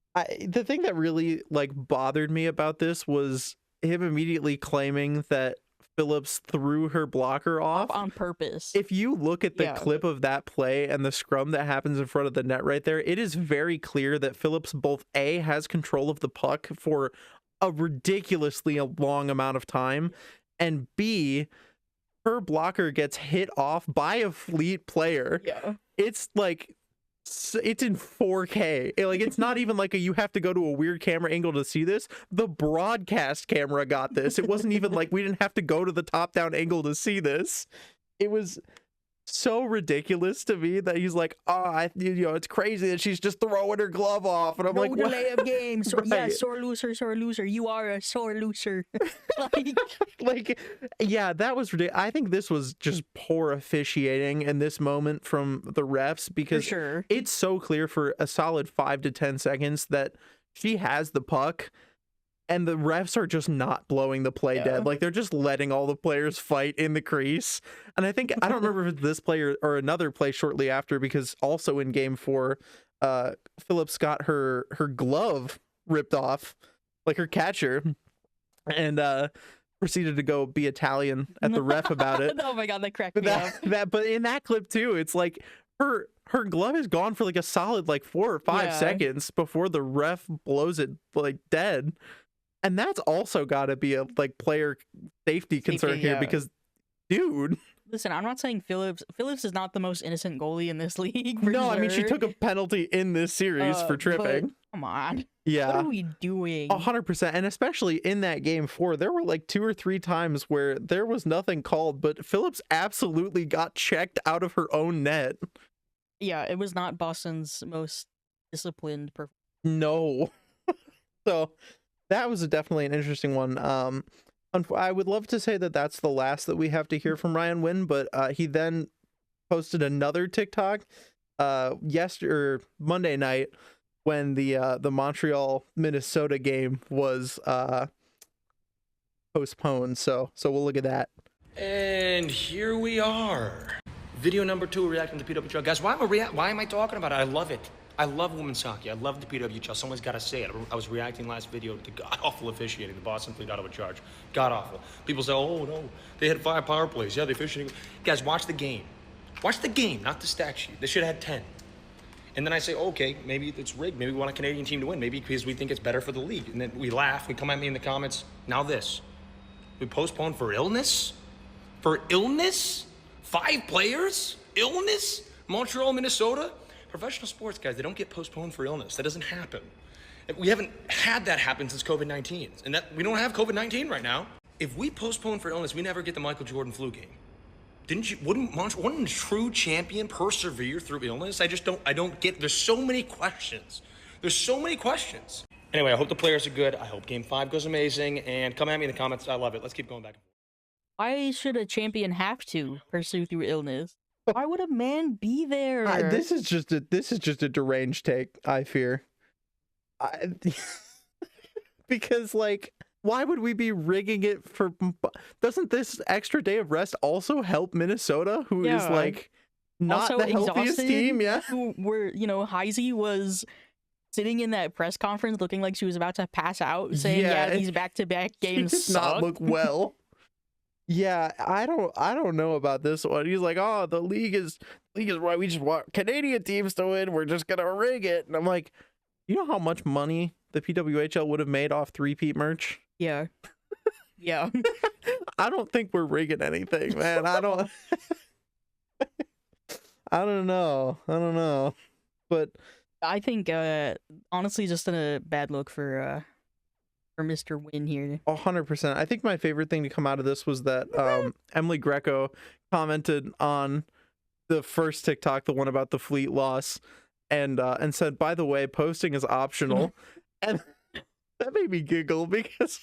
the thing that really like bothered me about this was him immediately claiming that Phillips threw her blocker off on purpose. If you look at the clip of that play and the scrum that happens in front of the net right there, it is very clear that Phillips both A, has control of the puck for a ridiculously long amount of time, and B, her blocker gets hit off by a Fleet player. Yeah. It's like, it's in 4K. Like, it's not even like you have to go to a weird camera angle to see this. The broadcast camera got this. It wasn't even like we didn't have to go to the top-down angle to see this. It was so ridiculous to me that he's like, it's crazy that she's just throwing her glove off, and I'm like, delay of game. So, right. Yeah, sore loser. You are a sore loser. Yeah, that was ridiculous. I think this was just poor officiating in this moment from the refs, because it's so clear for a solid 5 to 10 seconds that she has the puck. And the refs are just not blowing the play dead. Like, they're just letting all the players fight in the crease. And I don't remember if it's this play or another play shortly after, because also in game 4, Phillips got her glove ripped off, like her catcher, and proceeded to go be Italian at the ref about it. Oh my God, that cracked me up. But in that clip too, it's like her glove is gone for like a solid 4 or 5 seconds before the ref blows it dead. And that's also got to be a player safety concern here, because, dude. Listen, I'm not saying Phillips is not the most innocent goalie in this league. No, I mean, she took a penalty in this series for tripping. Come on. Yeah. What are we doing? 100%. And especially in that game 4, there were 2 or 3 times where there was nothing called, but Phillips absolutely got checked out of her own net. Yeah, it was not Boston's most disciplined performance. No. So that was definitely an interesting one. I would love to say that that's the last that we have to hear from Ryan Wynn, but he then posted another TikTok Monday night when the Montreal Minnesota game was postponed. So we'll look at that. And here we are. Video number 2, reacting to PWHL. Guys, why am I talking about it? I love it. I love women's hockey. I love the PWHL. Someone's got to say it. I was reacting last video to god-awful officiating. The Boston Fleet Ottawa Charge. God-awful. People say, oh, no, they had 5 power plays. Yeah, they officiating. Guys, watch the game. Watch the game, not the stat sheet. They should have had 10. And then I say, okay, maybe it's rigged. Maybe we want a Canadian team to win. Maybe because we think it's better for the league. And then we laugh. We come at me in the comments. Now this. We postponed for illness? For illness? 5 players? Illness? Montreal, Minnesota, professional sports, guys, they don't get postponed for illness. That doesn't happen. We haven't had that happen since COVID-19, and that we don't have COVID-19 right now. If we postpone for illness, we never get the Michael Jordan flu game. Wouldn't a true champion persevere through illness? I don't get, there's so many questions. Anyway, I hope the players are good. I hope Game 5 goes amazing, and come at me in the comments. I love it. Let's keep going back and forth. Why should a champion have to pursue through illness? Why would a man be there? This is just a deranged take, I fear. Because, like, why would we be rigging it for... Doesn't this extra day of rest also help Minnesota, who is, like, not also the healthiest team? Yeah. Who were, Heisey was sitting in that press conference looking like she was about to pass out, saying, these back-to-back games does not look well. Yeah, I don't know about this one. He's like, oh, the league is right. We just want Canadian teams to win. We're just gonna rig it. And I'm like, you know how much money the PWHL would have made off 3-peat merch? Yeah. Yeah. I don't think we're rigging anything, man. I don't know. But I think honestly just a bad look for Mr. Win here. 100%. I think my favorite thing to come out of this was that Emily Greco commented on the first TikTok, the one about the fleet loss, and said, by the way, posting is optional. And that made me giggle because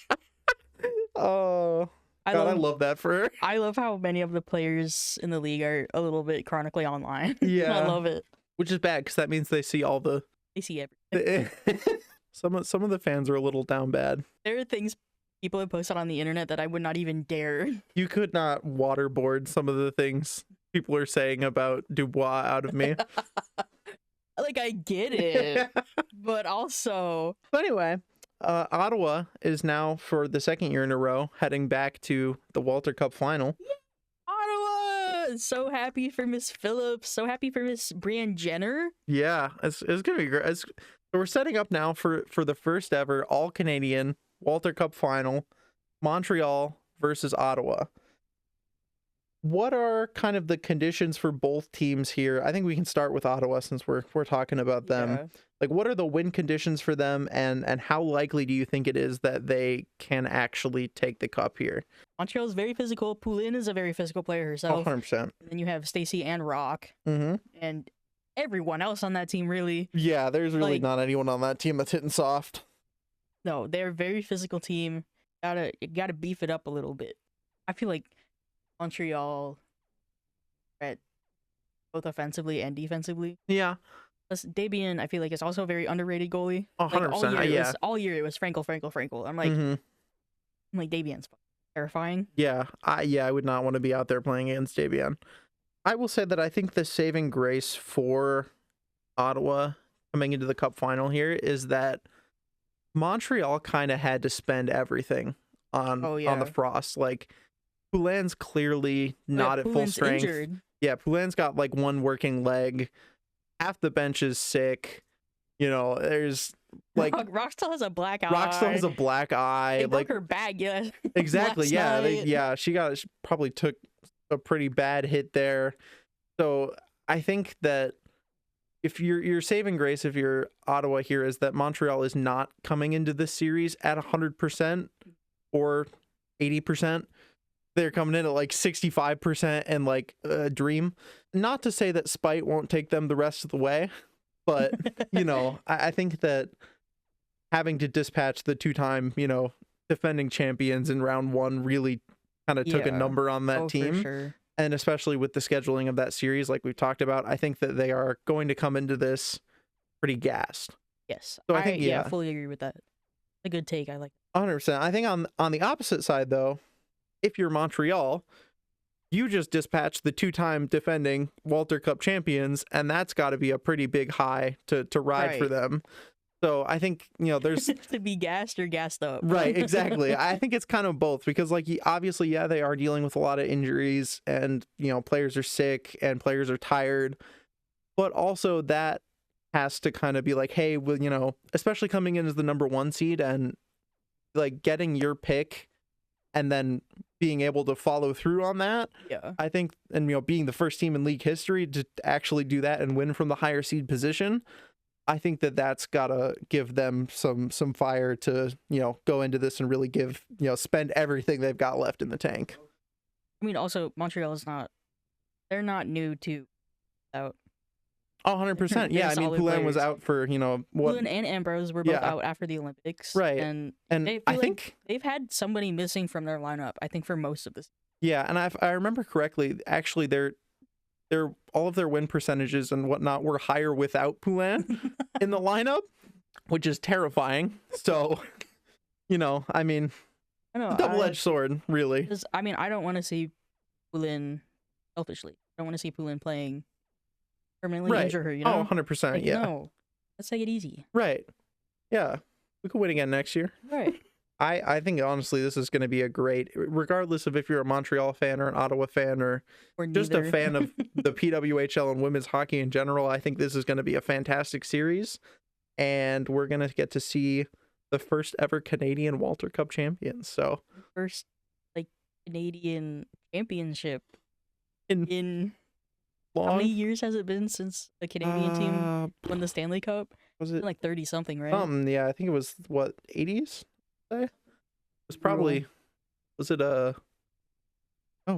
oh God, I love that for her. I love how many of the players in the league are a little bit chronically online. Yeah. I love it. Which is bad because that means they see all the... They see everything. Some of the fans are a little down bad. There are things people have posted on the internet that I would not even dare. You could not waterboard some of the things people are saying about Dubois out of me. Like, I get it, but also... But anyway, Ottawa is now, for the second year in a row, heading back to the Walter Cup final. Ottawa! So happy for Miss Phillips. So happy for Miss Brianne Jenner. Yeah, it's going to be great. So we're setting up now for the first ever all-Canadian Walter Cup final, Montreal versus Ottawa. What are kind of the conditions for both teams here? I think we can start with Ottawa since we're talking about them. Yeah. Like, what are the win conditions for them, and how likely do you think it is that they can actually take the cup here? Montreal is very physical. Poulin is a very physical player herself. 100%. And then you have Stacy and Rock. Mm-hmm. And everyone else on that team, really. Yeah, there's really not anyone on that team that's hitting soft. No, they're a very physical team. Gotta beef it up a little bit. I feel like Montreal at both offensively and defensively. Yeah. Plus, Dabian, I feel like, is also a very underrated goalie. 100%. All year it was Frankel. I'm like, I'm like, Dabian's terrifying. Yeah, I would not want to be out there playing against Dabian. I will say that I think the saving grace for Ottawa coming into the cup final here is that Montreal kind of had to spend everything on the Frost. Like, Poulin's clearly not at full strength. Injured. Yeah, Poulin's got like one working leg. Half the bench is sick. There's like Rock still has a black eye. Rock still has a black eye. They like broke her back, yeah. Exactly. Yeah. She probably took a pretty bad hit there. So I think that if your saving grace, if you're Ottawa here, is that Montreal is not coming into this series at 100% or 80%. They're coming in at like 65% and like a dream. Not to say that spite won't take them the rest of the way, but I think that having to dispatch the two-time, defending champions in round one really kind of took a number on that team. For sure. And especially with the scheduling of that series, like we've talked about, I think that they are going to come into this pretty gassed. Yes. So I think, I fully agree with that. A good take. I like 100%. I think on the opposite side, though, if you're Montreal, you just dispatch the two-time defending Walter Cup champions, and that's got to be a pretty big high to ride for them. So I think, there's... to be gassed or gassed up. Right, exactly. I think it's kind of both because, like, obviously, they are dealing with a lot of injuries and, players are sick and players are tired. But also that has to kind of be like, hey, well, especially coming in as the number one seed and, like, getting your pick and then being able to follow through on that. Yeah. I think, and being the first team in league history to actually do that and win from the higher seed position, I think that that's gotta give them some fire to go into this and really give spend everything they've got left in the tank. I mean, also Montreal they're not new to out. Oh, 100%. Yeah, I mean, Poulin was out for what? Poulin and Ambrose were both out after the Olympics, right? And I think they've had somebody missing from their lineup. I think for most of this. Yeah, and I remember correctly. Actually, their all of their win percentages and whatnot were higher without Poulin in the lineup, which is terrifying. So, I mean, double-edged sword, really. I mean, I don't want to see Poulin selfishly. I don't want to see Poulin playing permanently injure her. Oh, 100%. Yeah. No, let's take it easy. Right. Yeah, we could win again next year. Right. I think honestly this is going to be a great, regardless of if you're a Montreal fan or an Ottawa fan or just a fan of the PWHL and women's hockey in general. I think this is going to be a fantastic series, and we're going to get to see the first ever Canadian Walter Cup champions. So first Canadian championship in long, how many years has it been since a Canadian team won the Stanley Cup? Was it like 30 something, right? Yeah, I think it was 80s. It was probably, was it oh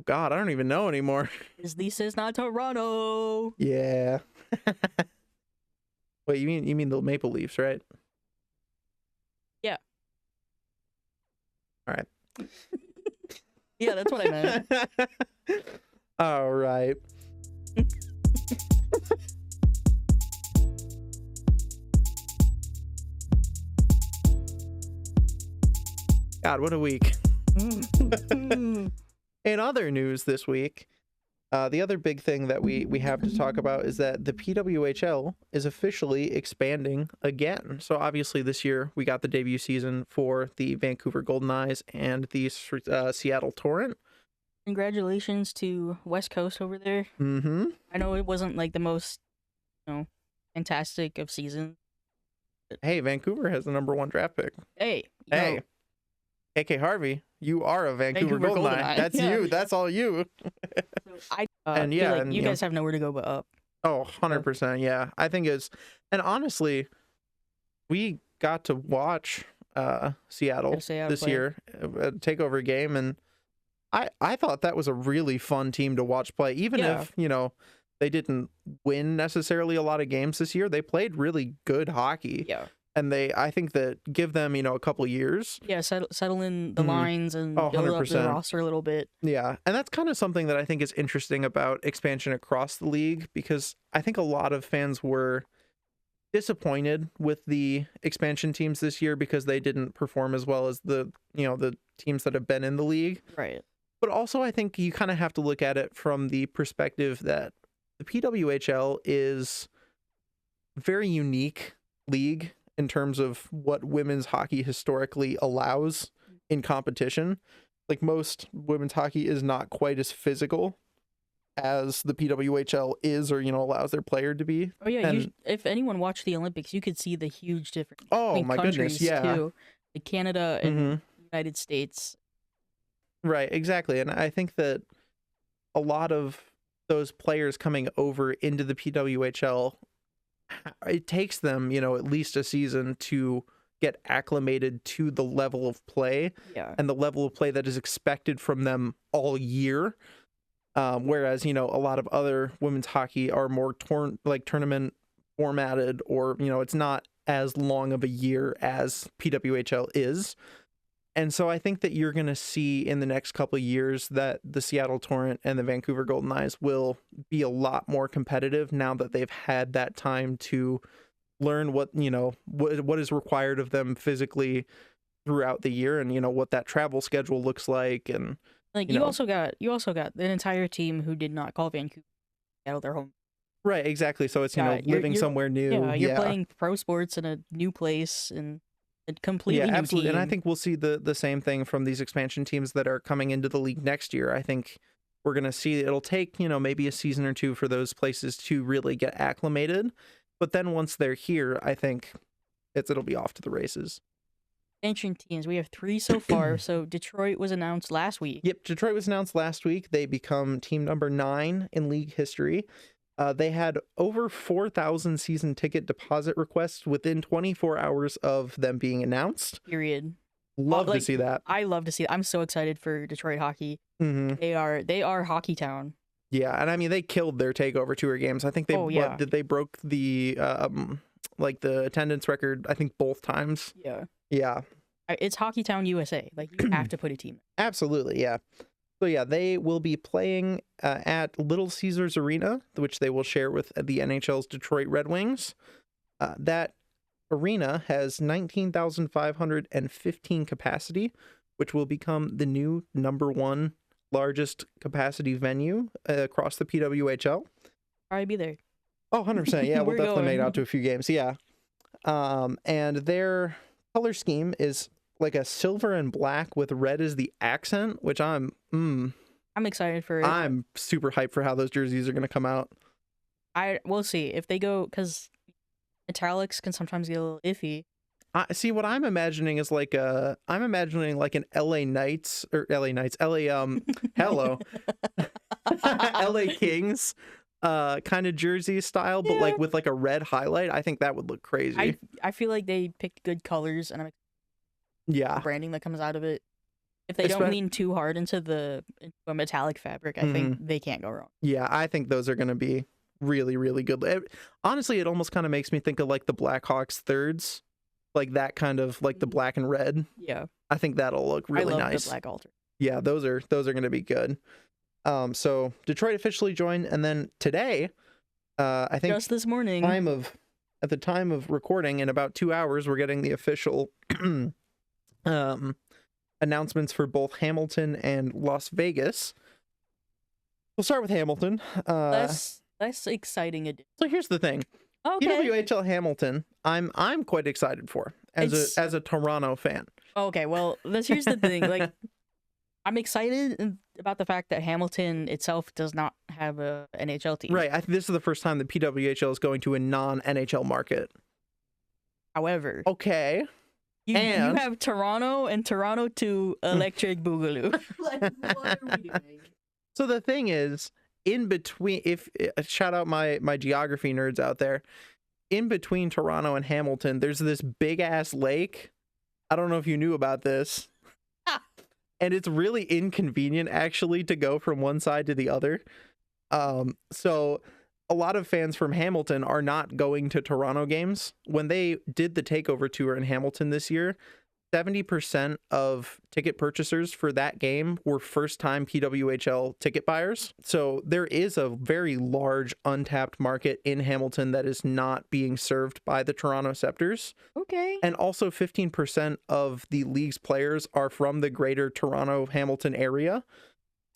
god, I don't even know anymore. This is not Toronto. Yeah. Wait, you mean the Maple Leafs, right? Yeah. All right. Yeah, that's what I meant. All right. God, what a week. In other news this week, the other big thing that we have to talk about is that the PWHL is officially expanding again. So obviously this year we got the debut season for the Vancouver Golden Knights and the Seattle Torrent. Congratulations to West Coast over there. Mm-hmm. I know it wasn't like the most, fantastic of seasons. Hey, Vancouver has the #1 draft pick. Hey. AK Harvey, you are a Vancouver Golden Knight. That's you. That's all you. I and feel like you guys have nowhere to go but up. Oh, 100%. Yeah. I think and honestly, we got to watch Seattle this year, a takeover game, and I thought that was a really fun team to watch play. Even if, they didn't win necessarily a lot of games this year, they played really good hockey. Yeah. And I think that give them, a couple years. Yeah, settle in the lines and build 100%. up the roster a little bit. Yeah, and that's kind of something that I think is interesting about expansion across the league, because I think a lot of fans were disappointed with the expansion teams this year because they didn't perform as well as the teams that have been in the league. Right. But also I think you kind of have to look at it from the perspective that the PWHL is a very unique league in terms of what women's hockey historically allows in competition. Like, most women's hockey is not quite as physical as the PWHL is, or, allows their player to be. Oh yeah, if anyone watched the Olympics, you could see the huge difference between my countries, goodness, yeah. too. Like Canada and United States. Right, exactly. And I think that a lot of those players coming over into the PWHL, it takes them, at least a season to get acclimated to the level of play and the level of play that is expected from them all year. Whereas, a lot of other women's hockey are more tournament formatted, or, it's not as long of a year as PWHL is. And so I think that you're going to see in the next couple of years that the Seattle Torrent and the Vancouver Golden Knights will be a lot more competitive now that they've had that time to learn what is required of them physically throughout the year, and what that travel schedule looks like. And you also got an entire team who did not call Vancouver out of their home. Right, exactly. So it's living somewhere new. Yeah, you're playing pro sports in a new place and a completely new absolutely. team. And I think we'll see the same thing from these expansion teams that are coming into the league next year. I think we're going to see it'll take, maybe a season or two for those places to really get acclimated. But then once they're here, I think it'll be off to the races. Entering teams, we have 3 so far. So Detroit was announced last week. Yep, Detroit was announced last week. They become team number 9 in league history. They had over 4,000 season ticket deposit requests within 24 hours of them being announced. Period. Love to see that. I love to see. I'm so excited for Detroit hockey. They are hockey town. Yeah, and I mean they killed their takeover tour games. I think they broke the like the attendance record. I think both times. Yeah. Yeah. It's Hockey Town, USA. Like you have to put a team. Absolutely, yeah. So yeah, they will be playing at Little Caesars Arena, which they will share with the NHL's Detroit Red Wings. That arena has 19,515 capacity, which will become the new number 1 largest capacity venue across the PWHL. Probably be there. Oh, 100%. Yeah, we'll definitely make it out to a few games. Yeah. And their color scheme is like a silver and black with red as the accent, which I'm excited for. I'm super hyped for how those jerseys are going to come out. We'll see if they go, because metallics can sometimes get a little iffy. See, what I'm imagining is like an LA Knights, hello, LA Kings kind of jersey style, but like with like a red highlight. I think that would look crazy. I feel like they picked good colors, and the branding that comes out of it. If they don't lean too hard into a metallic fabric, I think they can't go wrong. Yeah, I think those are going to be really, really good. Honestly, it almost kind of makes me think of like the Blackhawks thirds, like that kind of like the black and red. Yeah, I think that'll look really I love nice. The black altar. Yeah, those are going to be good. So Detroit officially joined, and then today, I think just this morning, at the time of recording, in about 2 hours, we're getting the official announcements for both Hamilton and Las Vegas. We'll start with Hamilton. Less exciting. So here's the thing. Okay. PWHL Hamilton, I'm quite excited for as a Toronto fan. Okay, well, here's the thing. Like, I'm excited about the fact that Hamilton itself does not have a NHL team. Right. I think this is the first time that PWHL is going to a non-NHL market. However, okay. You have Toronto and Toronto to Electric Boogaloo. Like, what are we doing? So the thing is, in between, shout out my geography nerds out there, in between Toronto and Hamilton, there's this big ass lake. I don't know if you knew about this. And it's really inconvenient actually to go from one side to the other. So a lot of fans from Hamilton are not going to Toronto games. When they did the takeover tour in Hamilton this year, 70% of ticket purchasers for that game were first-time PWHL ticket buyers. So there is a very large untapped market in Hamilton that is not being served by the Toronto Scepters. Okay. And also 15% of the league's players are from the greater Toronto-Hamilton area.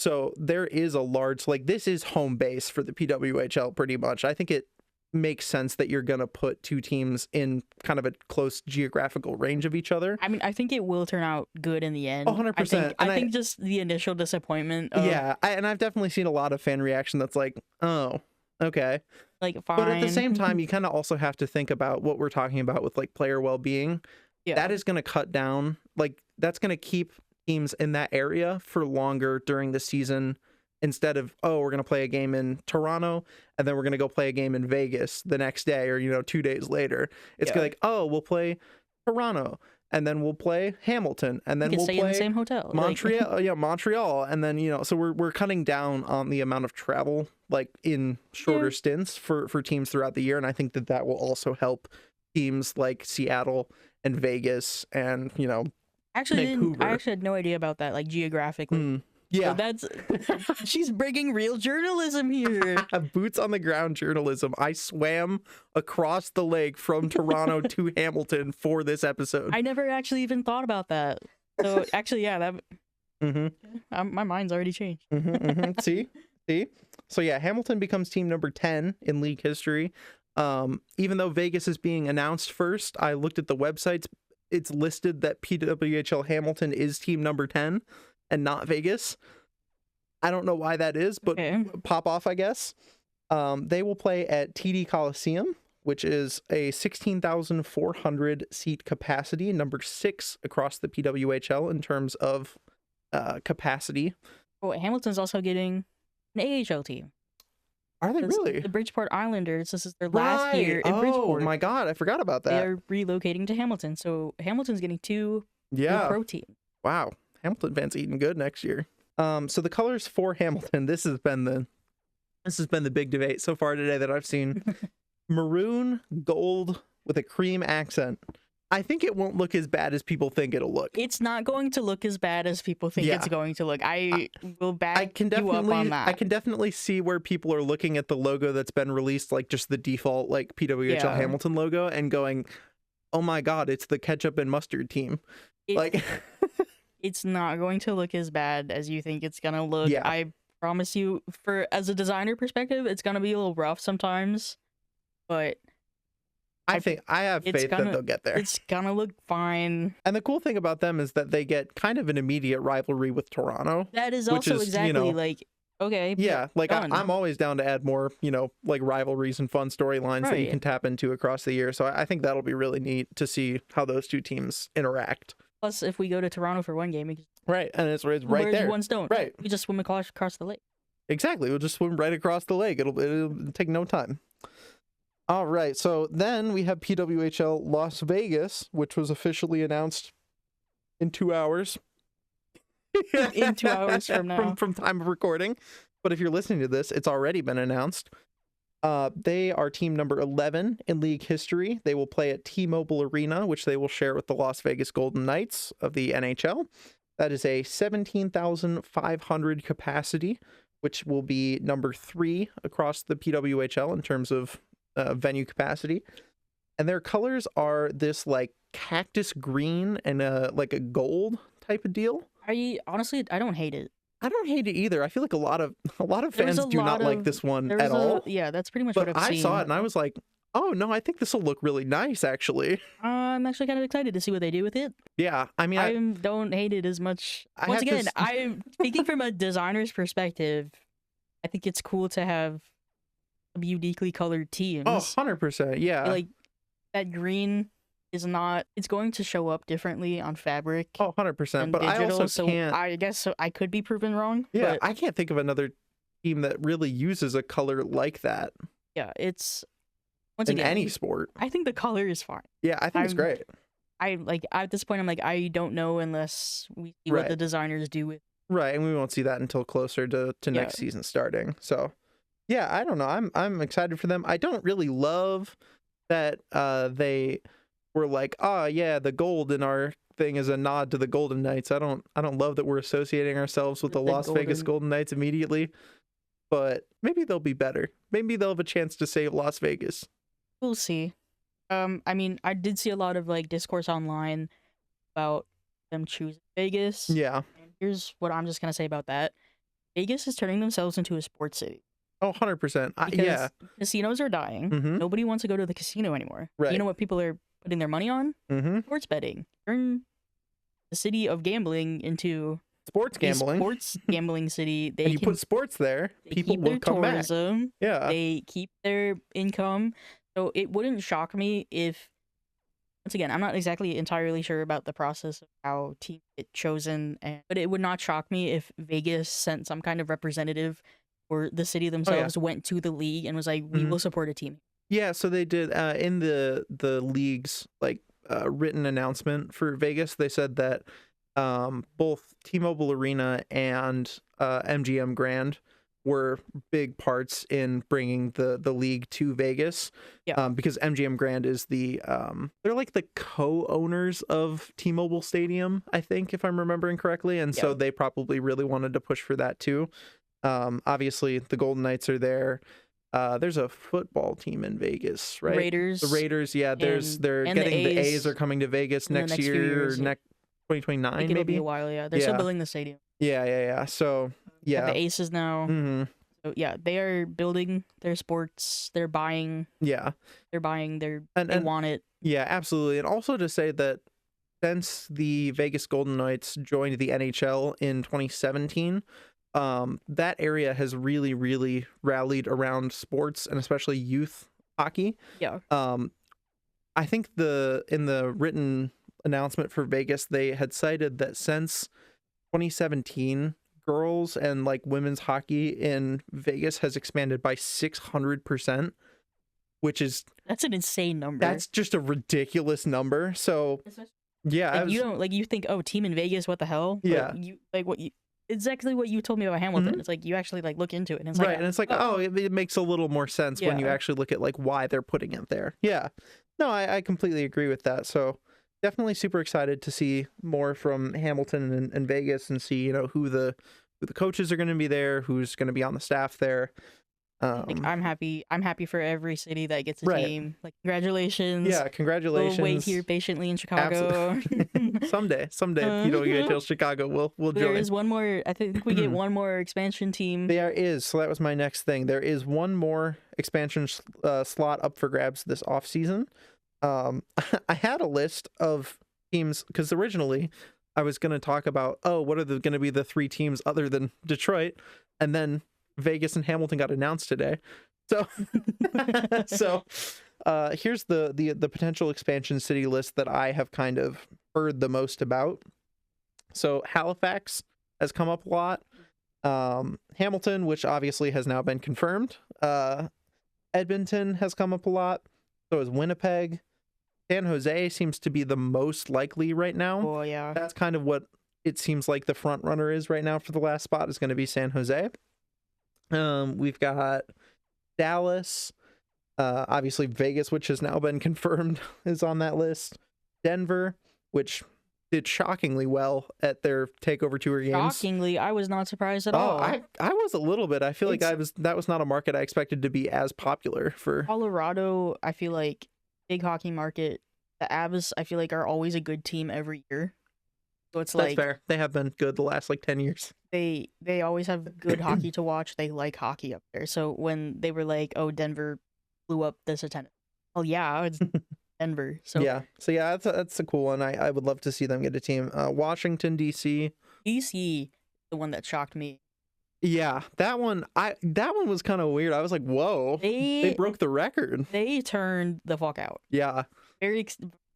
So there is a large, like, this is home base for the PWHL pretty much. I think it makes sense that you're going to put two teams in kind of a close geographical range of each other. I mean, I think it will turn out good in the end. 100%. I think just the initial disappointment. Yeah, and I've definitely seen a lot of fan reaction that's like, oh, okay. Like, fine. But at the same time, you kind of also have to think about what we're talking about with, like, player well-being. Yeah. That is going to cut down, like, that's going to keep teams in that area for longer during the season, instead of, oh, we're going to play a game in Toronto and then we're going to go play a game in Vegas the next day, or 2 days later. It's like, oh, we'll play Toronto and then we'll play Hamilton and then we'll play in the same hotel, Montreal. Montreal, and then so we're cutting down on the amount of travel, like, in shorter stints for teams throughout the year, and I think that will also help teams like Seattle and Vegas and I actually had no idea about that, like, geographically. Yeah, so she's bringing real journalism here. Boots on the ground journalism. I swam across the lake from Toronto to Hamilton for this episode. I never actually even thought about that. So actually, yeah, that. My mind's already changed. See. So yeah, Hamilton becomes team number 10 in league history. Even though Vegas is being announced first, I looked at the websites. It's listed that PWHL Hamilton is team number 10. And not Vegas. I don't know why that is, but pop off, I guess. They will play at TD Coliseum, which is a 16,400 seat capacity, number 6 across the PWHL in terms of capacity. Oh, Hamilton's also getting an AHL team. Are they This- really? The Bridgeport Islanders, this is their last year in Bridgeport. Oh my god, I forgot about that. They're relocating to Hamilton, so Hamilton's getting 2 new Yeah. pro teams. Wow. Hamilton fans eating good next year. So the colors for Hamilton, this has been the big debate so far today that I've seen. Maroon, gold with a cream accent. I think it won't look as bad as people think it'll look. It's not going to look as bad as people think Yeah. it's going to look. I will back I can you up on definitely that. I can definitely see where people are looking at the logo that's been released, like just the default like PWHL Yeah. Hamilton logo, and going, "Oh my god, it's the ketchup and mustard team." It- Like It's not going to look as bad as you think it's gonna look. Yeah. I promise you, as a designer perspective, it's gonna be a little rough sometimes, but I have it's faith gonna- that they'll get there. it's gonna look fine. And the cool thing about them is that they get kind of an immediate rivalry with Toronto. That is Which also is, exactly you know, like, okay, Yeah, like done. I'm always down to add more, like rivalries and fun storylines that you Right. can tap into across the year. So I think that'll be really neat to see how those two teams interact. plus if we go to Toronto for one game, we can Right, and it's right birds, there. one stone. Right. We just swim across the lake. Exactly. We'll just swim right across the lake. It'll take no time. All right. So then we have PWHL Las Vegas, which was officially announced in 2 hours. In 2 hours from now. From time of recording. But if you're listening to this, it's already been announced. They are team number 11 in league history. They will play at T-Mobile Arena, which they will share with the Las Vegas Golden Knights of the NHL. That is a 17,500 capacity, which will be number 3 across the PWHL in terms of venue capacity. And their colors are this like cactus green and like a gold type of deal. Honestly, I don't hate it. I don't hate it either. I feel like a lot of fans do not like this one at all. Yeah, that's pretty much But what I've I seen. saw it and I was like, oh no, I think this will look really nice actually. I'm actually kind of excited to see what they do with it. Yeah, I mean, I don't hate it as much. I Once have again, this- I'm speaking from a designer's perspective. I think it's cool to have uniquely colored teams. 100%. Yeah. Like that green is not. It's going to show up differently on fabric 100%. and But digital. I also so can't. I guess I could be proven wrong. Yeah, but I can't think of another team that really uses a color like that yeah, it's once in again any sport. I think the color is fine. Yeah, I think it's I'm- great. I like at this point. I'm like I don't know unless we see what Right. the designers do with. Right, and we won't see that until closer to next season starting. So, yeah, I don't know. I'm excited for them. I don't really love that they were like, oh yeah, the gold in our thing is a nod to the Golden Knights. I don't love that we're associating ourselves with the The Las Vegas Golden- Golden Knights immediately. But maybe they'll be better. Maybe they'll have a chance to save Las Vegas. We'll see. I mean, I did see a lot of like discourse online about them choosing Vegas. Yeah. And here's what I'm just gonna say about that: Vegas is turning themselves into a sports city. Oh, 100%. Because Yeah. casinos are dying. Mm-hmm. Nobody wants to go to the casino anymore. Right. You know what people are putting their money on? Mm-hmm. Sports betting. Turn the city of gambling into Sports a gambling. sports gambling city. They and you can put sports there, they people keep will their come back. tourism. Yeah. They keep their income. So it wouldn't shock me if, once again, I'm not exactly entirely sure about the process of how teams get chosen, but it would not shock me if Vegas sent some kind of representative or the city themselves went to the league and was like, we Mhm. will support a team. Yeah, so they did in the league's like written announcement for Vegas. They said that both T-Mobile Arena and MGM Grand were big parts in bringing the league to Vegas. Yeah. Because MGM Grand is they're like the co-owners of T-Mobile Stadium, I think, if I'm remembering correctly, and so Yeah. they probably really wanted to push for that too. Obviously the Golden Knights are there. There's a football team in Vegas, right? Raiders. The Raiders, yeah. and They're the getting the A's A's are coming to Vegas in the next next few year, years, or yeah. next I 2029 think it'll be maybe. a while, yeah. They're still Yeah. building the stadium. Yeah. So They have yeah. the Aces now. hmm So yeah, they are building their sports. They're buying. Yeah. They And want it. yeah, absolutely. And also to say that since the Vegas Golden Knights joined the NHL in 2017, that area has really, really rallied around sports and especially youth hockey. Yeah. I think in the written announcement for Vegas, they had cited that since 2017, girls and like women's hockey in Vegas has expanded by 600%, which is That's an insane number. that's just a ridiculous number. So yeah, Like, you don't like you think, oh, team in Vegas, what the hell? But Yeah. you like what you exactly what you told me about Hamilton. Mhm. It's like you actually like look into it, and it's right, like and it's like, oh, it makes a little more sense when you Yeah. actually look at like why they're putting it there. Yeah, no, I completely agree with that. So definitely super excited to see more from Hamilton and Vegas, and see who the coaches are going to be there, who's going to be on the staff there. like, I'm happy for every city that gets a Right. team. Like, congratulations. Yeah, congratulations. We'll wait here patiently in Chicago. Someday, PWHL Chicago will There join. is one more. I think we get one more expansion team. There is. So that was my next thing. There is one more expansion slot up for grabs this offseason. I had a list of teams because originally I was going to talk about, what are going to be the 3 teams other than Detroit, and then Vegas and Hamilton got announced today. So here's the potential expansion city list that I have kind of heard the most about. So Halifax has come up a lot. Hamilton, which obviously has now been confirmed. Edmonton has come up a lot. So is Winnipeg. San Jose seems to be the most likely right now. Oh yeah. That's kind of what it seems like the front runner is right now for the last spot is going to be San Jose. We've got Dallas, obviously Vegas, which has now been confirmed, is on that list. Denver, which did shockingly well at their takeover tour games. Shockingly, I was not surprised at all. I was a little bit. I feel like that was not a market I expected to be as popular for. Colorado, I feel like big hockey market. The Avs, I feel like, are always a good team every year. So it's That's like fair. They have been good the last like 10 years. they always have good hockey to watch. They like hockey up there. So when they were like, "Oh, Denver blew up this attendance," well, yeah, it's Denver. So yeah, that's a cool one. I would love to see them get a team. Washington D.C. DC, the one that shocked me. Yeah, that one was kind of weird. I was like, whoa, they broke the record. They turned the fuck out. Yeah,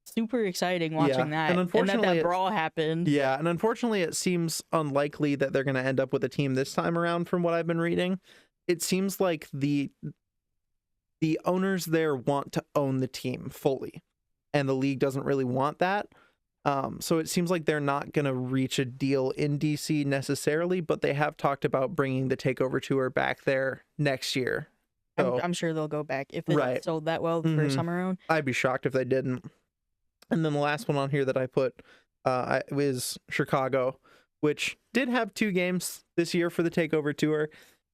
Super exciting watching that. And unfortunately, that brawl happened. Yeah, and unfortunately, it seems unlikely that they're going to end up with a team this time around. From what I've been reading, it seems like the owners there want to own the team fully, and the league doesn't really want that. So it seems like they're not going to reach a deal in DC necessarily, but they have talked about bringing the takeover tour back there next year. So, I'm sure they'll go back if it sold that well for summer round. I'd be shocked if they didn't. And then the last one on here that I put was Chicago, which did have 2 games this year for the takeover tour.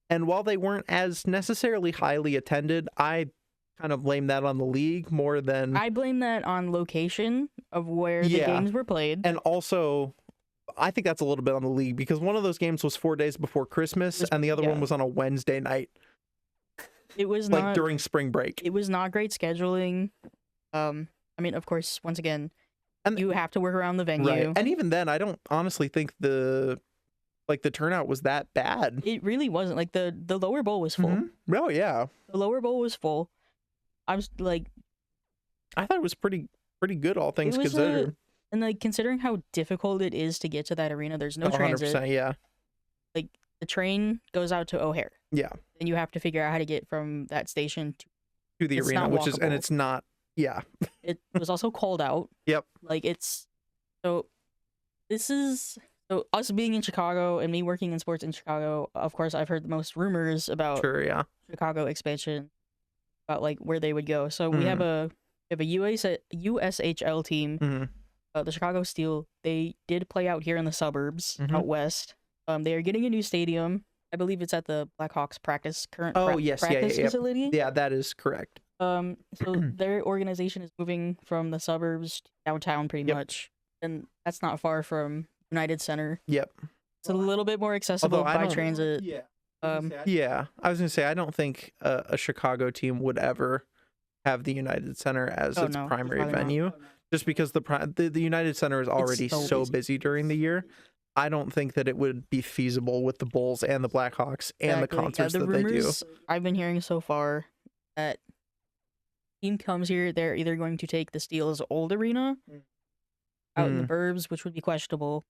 And while they weren't as necessarily highly attended, I kind of blame that on the league more than... I blame that on location of where the games were played. And also, I think that's a little bit on the league because one of those games was 4 days before Christmas and the other one was on a Wednesday night. It was like not during spring break. It was not great scheduling. I mean, of course, once again, you have to work around the venue. Right. And even then, I don't honestly think the turnout was that bad. It really wasn't. Like the lower bowl was full. Mm-hmm. Oh yeah. The lower bowl was full. I was like, I thought it was pretty good, all things considered. And like considering how difficult it is to get to that arena, there's no transit. 100%, yeah. Like the train goes out to O'Hare. Yeah. And you have to figure out how to get from that station to the arena, which is, and it's not. Yeah. It was also cold out. Yep. Like so us being in Chicago and me working in sports in Chicago, of course, I've heard the most rumors about Chicago expansion, about like where they would go. So we have a USHL team, the Chicago Steel. They did play out here in the suburbs out west. They are getting a new stadium. I believe it's at the Blackhawks practice facility. Yeah, that is correct. So their organization is moving from the suburbs to downtown pretty much. And that's not far from United Center. Yep. It's a little bit more accessible by transit. Yeah. Yeah. I was going to say, I don't think a Chicago team would ever have the United Center as its primary venue. Just because the United Center is already so busy during the year. I don't think that it would be feasible with the Bulls and the Blackhawks and the concerts that they do. I've been hearing so far that team comes here, they're either going to take the Steel's old arena out in the burbs, which would be questionable,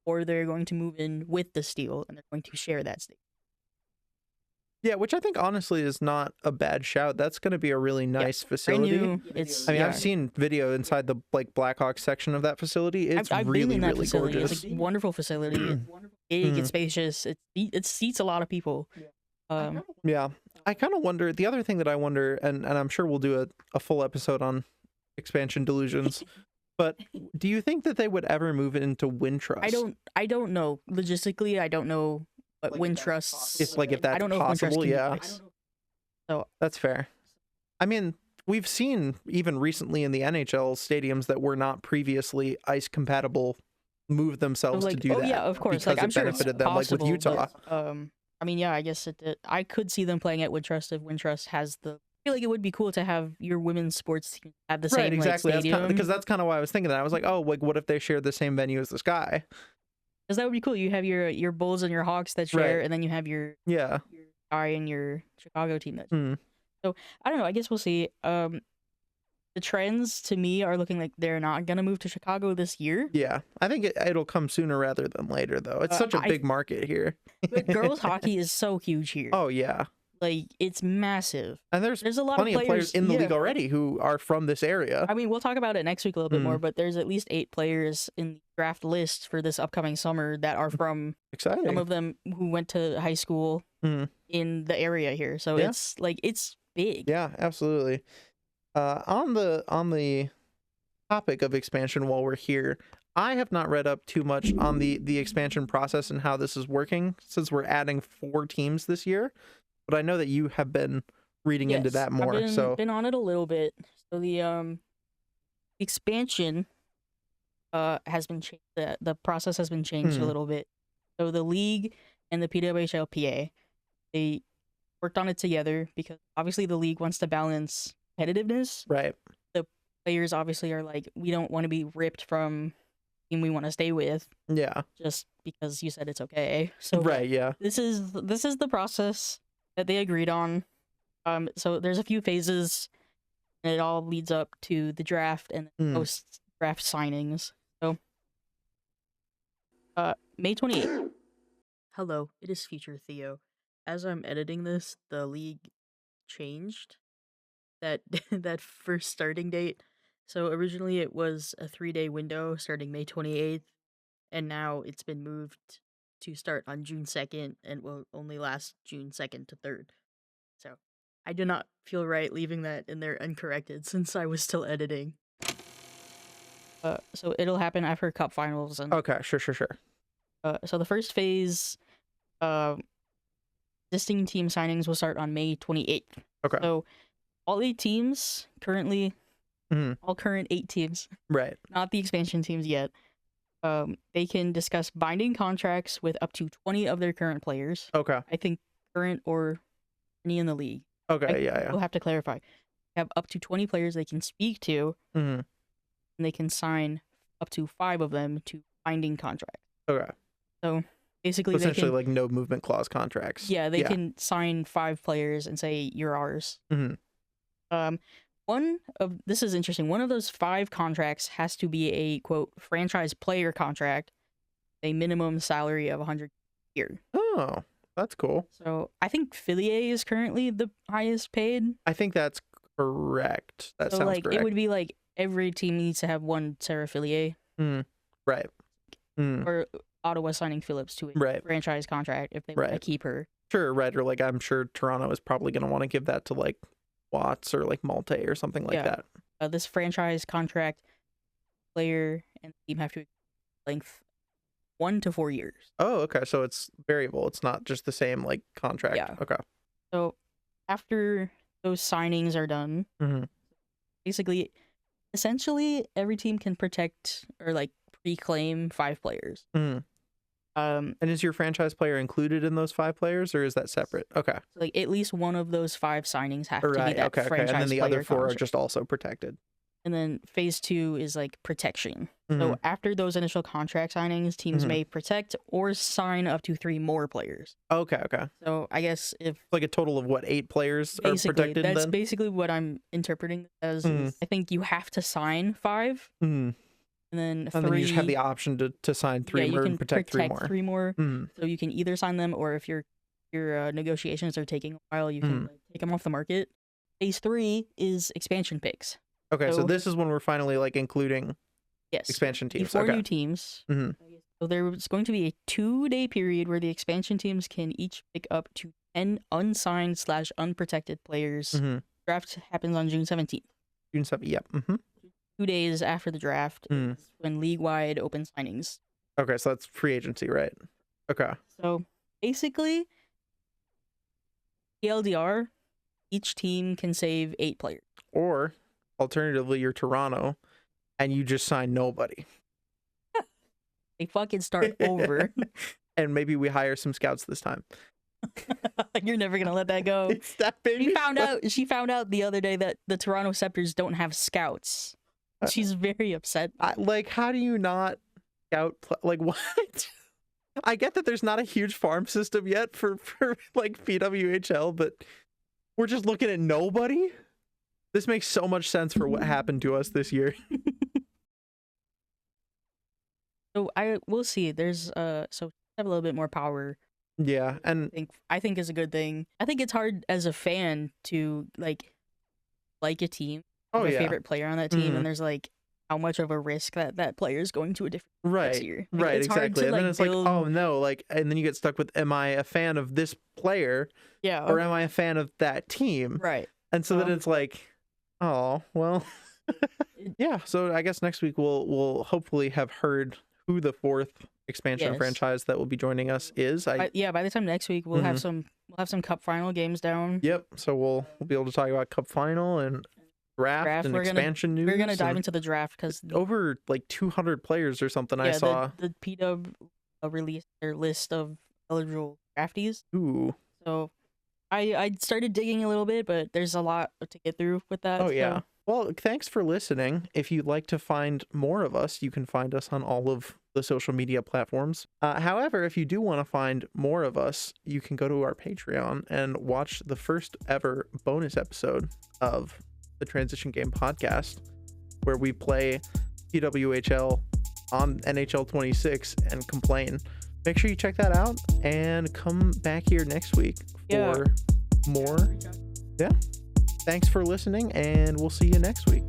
or they're going to move in with the Steel and they're going to share that stadium. Yeah, which I think honestly is not a bad shout. That's going to be a really nice facility. Brand new. It's, I mean, I've seen video inside the Blackhawks section of that facility. It's I've really, been in that really facility. gorgeous. It's a wonderful facility. It's big. It's spacious. It seats a lot of people. Yeah, I kind of wonder. The other thing that I wonder, and I'm sure we'll do a full episode on expansion delusions. But do you think that they would ever move it into Wintrust? I don't know. Logistically, I don't know what Wintrust. If that's I don't know possible, if yeah. So that's fair. I mean, we've seen even recently in the NHL stadiums that were not previously ice compatible move themselves to do that. Oh yeah, of course. Because I'm it sure benefited it's them, possible, like with Utah. But, I mean, yeah, I guess it did. I could see them playing at Wintrust if Wintrust has the. I feel like it would be cool to have your women's sports team have the same Right, exactly. stadium. Because that's kind of why I was thinking that. I was like, oh, like what if they shared the same venue as the Sky? Because that would be cool. You have your Bulls and your Hawks that share, Right. and then you have your Sky and your Chicago team that. So I don't know. I guess we'll see. The trends to me are looking like they're not gonna move to Chicago this year. Yeah, I think it'll come sooner rather than later, though. It's such a big market here. But girls hockey is so huge here. Oh yeah, like it's massive. And there's a lot plenty of players in the league already who are from this area. I mean, we'll talk about it next week a little bit more, but there's at least 8 players in the draft list for this upcoming summer that are from Exciting. Some of them who went to high school in the area here. So it's big. Yeah, absolutely. On the topic of expansion, while we're here, I have not read up too much on the expansion process and how this is working since we're adding 4 teams this year. But I know that you have been reading into that more. I've been on it a little bit. So the expansion has been changed. The process has been changed a little bit. So the league and the PWHL PA, they worked on it together because obviously the league wants to balance competitiveness. Right. The players obviously are like, we don't want to be ripped from the team we want to stay with. Yeah. Just because you said it's okay. So right. Yeah. This is the process that they agreed on. So there's a few phases, and it all leads up to the draft and post-draft signings. So, May 28th. Hello, it is future Theo. As I'm editing this, the league changed that first starting date. So originally it was a 3-day window starting May 28th, and now it's been moved to start on June 2nd and will only last June 2nd to 3rd. So I do not feel right leaving that in there uncorrected since I was still editing. So it'll happen after Cup Finals. And okay, sure. So the first phase, existing team signings will start on May 28th. Okay. So all 8 teams currently, all current 8 teams, right? Not the expansion teams yet. They can discuss binding contracts with up to 20 of their current players. Okay. I think current or any in the league. Okay, yeah. We'll have to clarify. They have up to 20 players they can speak to, and they can sign up to 5 of them to binding contracts. Okay. So basically, essentially like no movement clause contracts. Yeah, they can sign 5 players and say you're ours. This is interesting. One of those 5 contracts has to be a quote franchise player contract, a minimum salary of $100 a year. Oh, that's cool. So I think Fillier is currently the highest paid. I think that's correct. That sounds correct. It would be like every team needs to have one Sarah Fillier. Right. Or Ottawa signing Phillips to a franchise contract if they want to keep her. Sure, right. Or like I'm sure Toronto is probably going to want to give that to like Watts or like Malte or something like that. This franchise contract, player and team have to length 1 to 4 years. Oh, okay. So it's variable. It's not just the same like contract. Yeah. Okay. So after those signings are done, basically, essentially every team can protect or like pre-claim 5 players. And is your franchise player included in those 5 players, or is that separate? Okay. Like at least one of those 5 signings have to be that okay. franchise And then the other 4 contract. are just also protected. And then phase 2 is like protection. Mhm. So after those initial contract signings, teams Mhm. may protect or sign up to 3 more players. Okay. So I guess if Like a total of what, 8 players are basically protected that's then? basically what I'm interpreting as. Is I think you have to sign 5, Mhm. and then And 3. then you just have the option to sign 3 yeah, you more can and protect 3 more. 3 more. Mhm. So you can either sign them, or if your negotiations are taking a while, you can like, take them off the market. Phase 3 is expansion picks. Okay, so So- this is when we're finally like including Yes, expansion teams. 4 Okay. new teams. Mhm. So there's going to be a 2-day period where the expansion teams can each pick up to 10 unsigned / unprotected players. Mhm. Draft happens on June 17th. June 7th. Yep. Mhm. 2 days after the draft Mm. is when league-wide open signings. Okay, so that's free agency, right? Okay. So basically, TLDR, each team can save 8 players. Or alternatively, you're Toronto and you just sign nobody. They fucking start over. And maybe we hire some scouts this time. You're never gonna let that go. It's that baby. She found out the other day that the Toronto Scepters don't have scouts. She's very upset. Like, how do you not scout? Like, what? I get that there's not a huge farm system yet for like PWHL, but we're just looking at nobody. This makes so much sense for what happened to us this year. So we'll see. There's so have a little bit more power. Yeah, and I think is a good thing. I think it's hard as a fan to like a team, have a favorite player on that team, Mhm. and there's like how much of a risk that player is going to a different next year. Like, right, it's hard exactly. to, And then like, it's build- like, oh no, like, and then you get stuck with, am I a fan of this player yeah, or am I a fan of that team? right. And so then Well- it's like, oh well, yeah. So I guess next week we'll hopefully have heard who the 4th expansion Yes. franchise that will be joining us is. By the time next week we'll have some cup final games down. Yep. So we'll be able to talk about Cup Final and draft and We're gonna- expansion news. We're gonna dive and into the draft because over like 200 players or something. I saw. the PW released their list of eligible draftees. Ooh. So I started digging a little bit, but there's a lot to get through with that. Oh so- yeah. Well, thanks for listening. If you'd like to find more of us, you can find us on all of the social media platforms. However, if you do want to find more of us, you can go to our Patreon and watch the first ever bonus episode of the Transition Game Podcast, where we play PWHL on NHL 26 and complain. Make sure you check that out and come back here next week for more. Yeah. Thanks for listening, and we'll see you next week.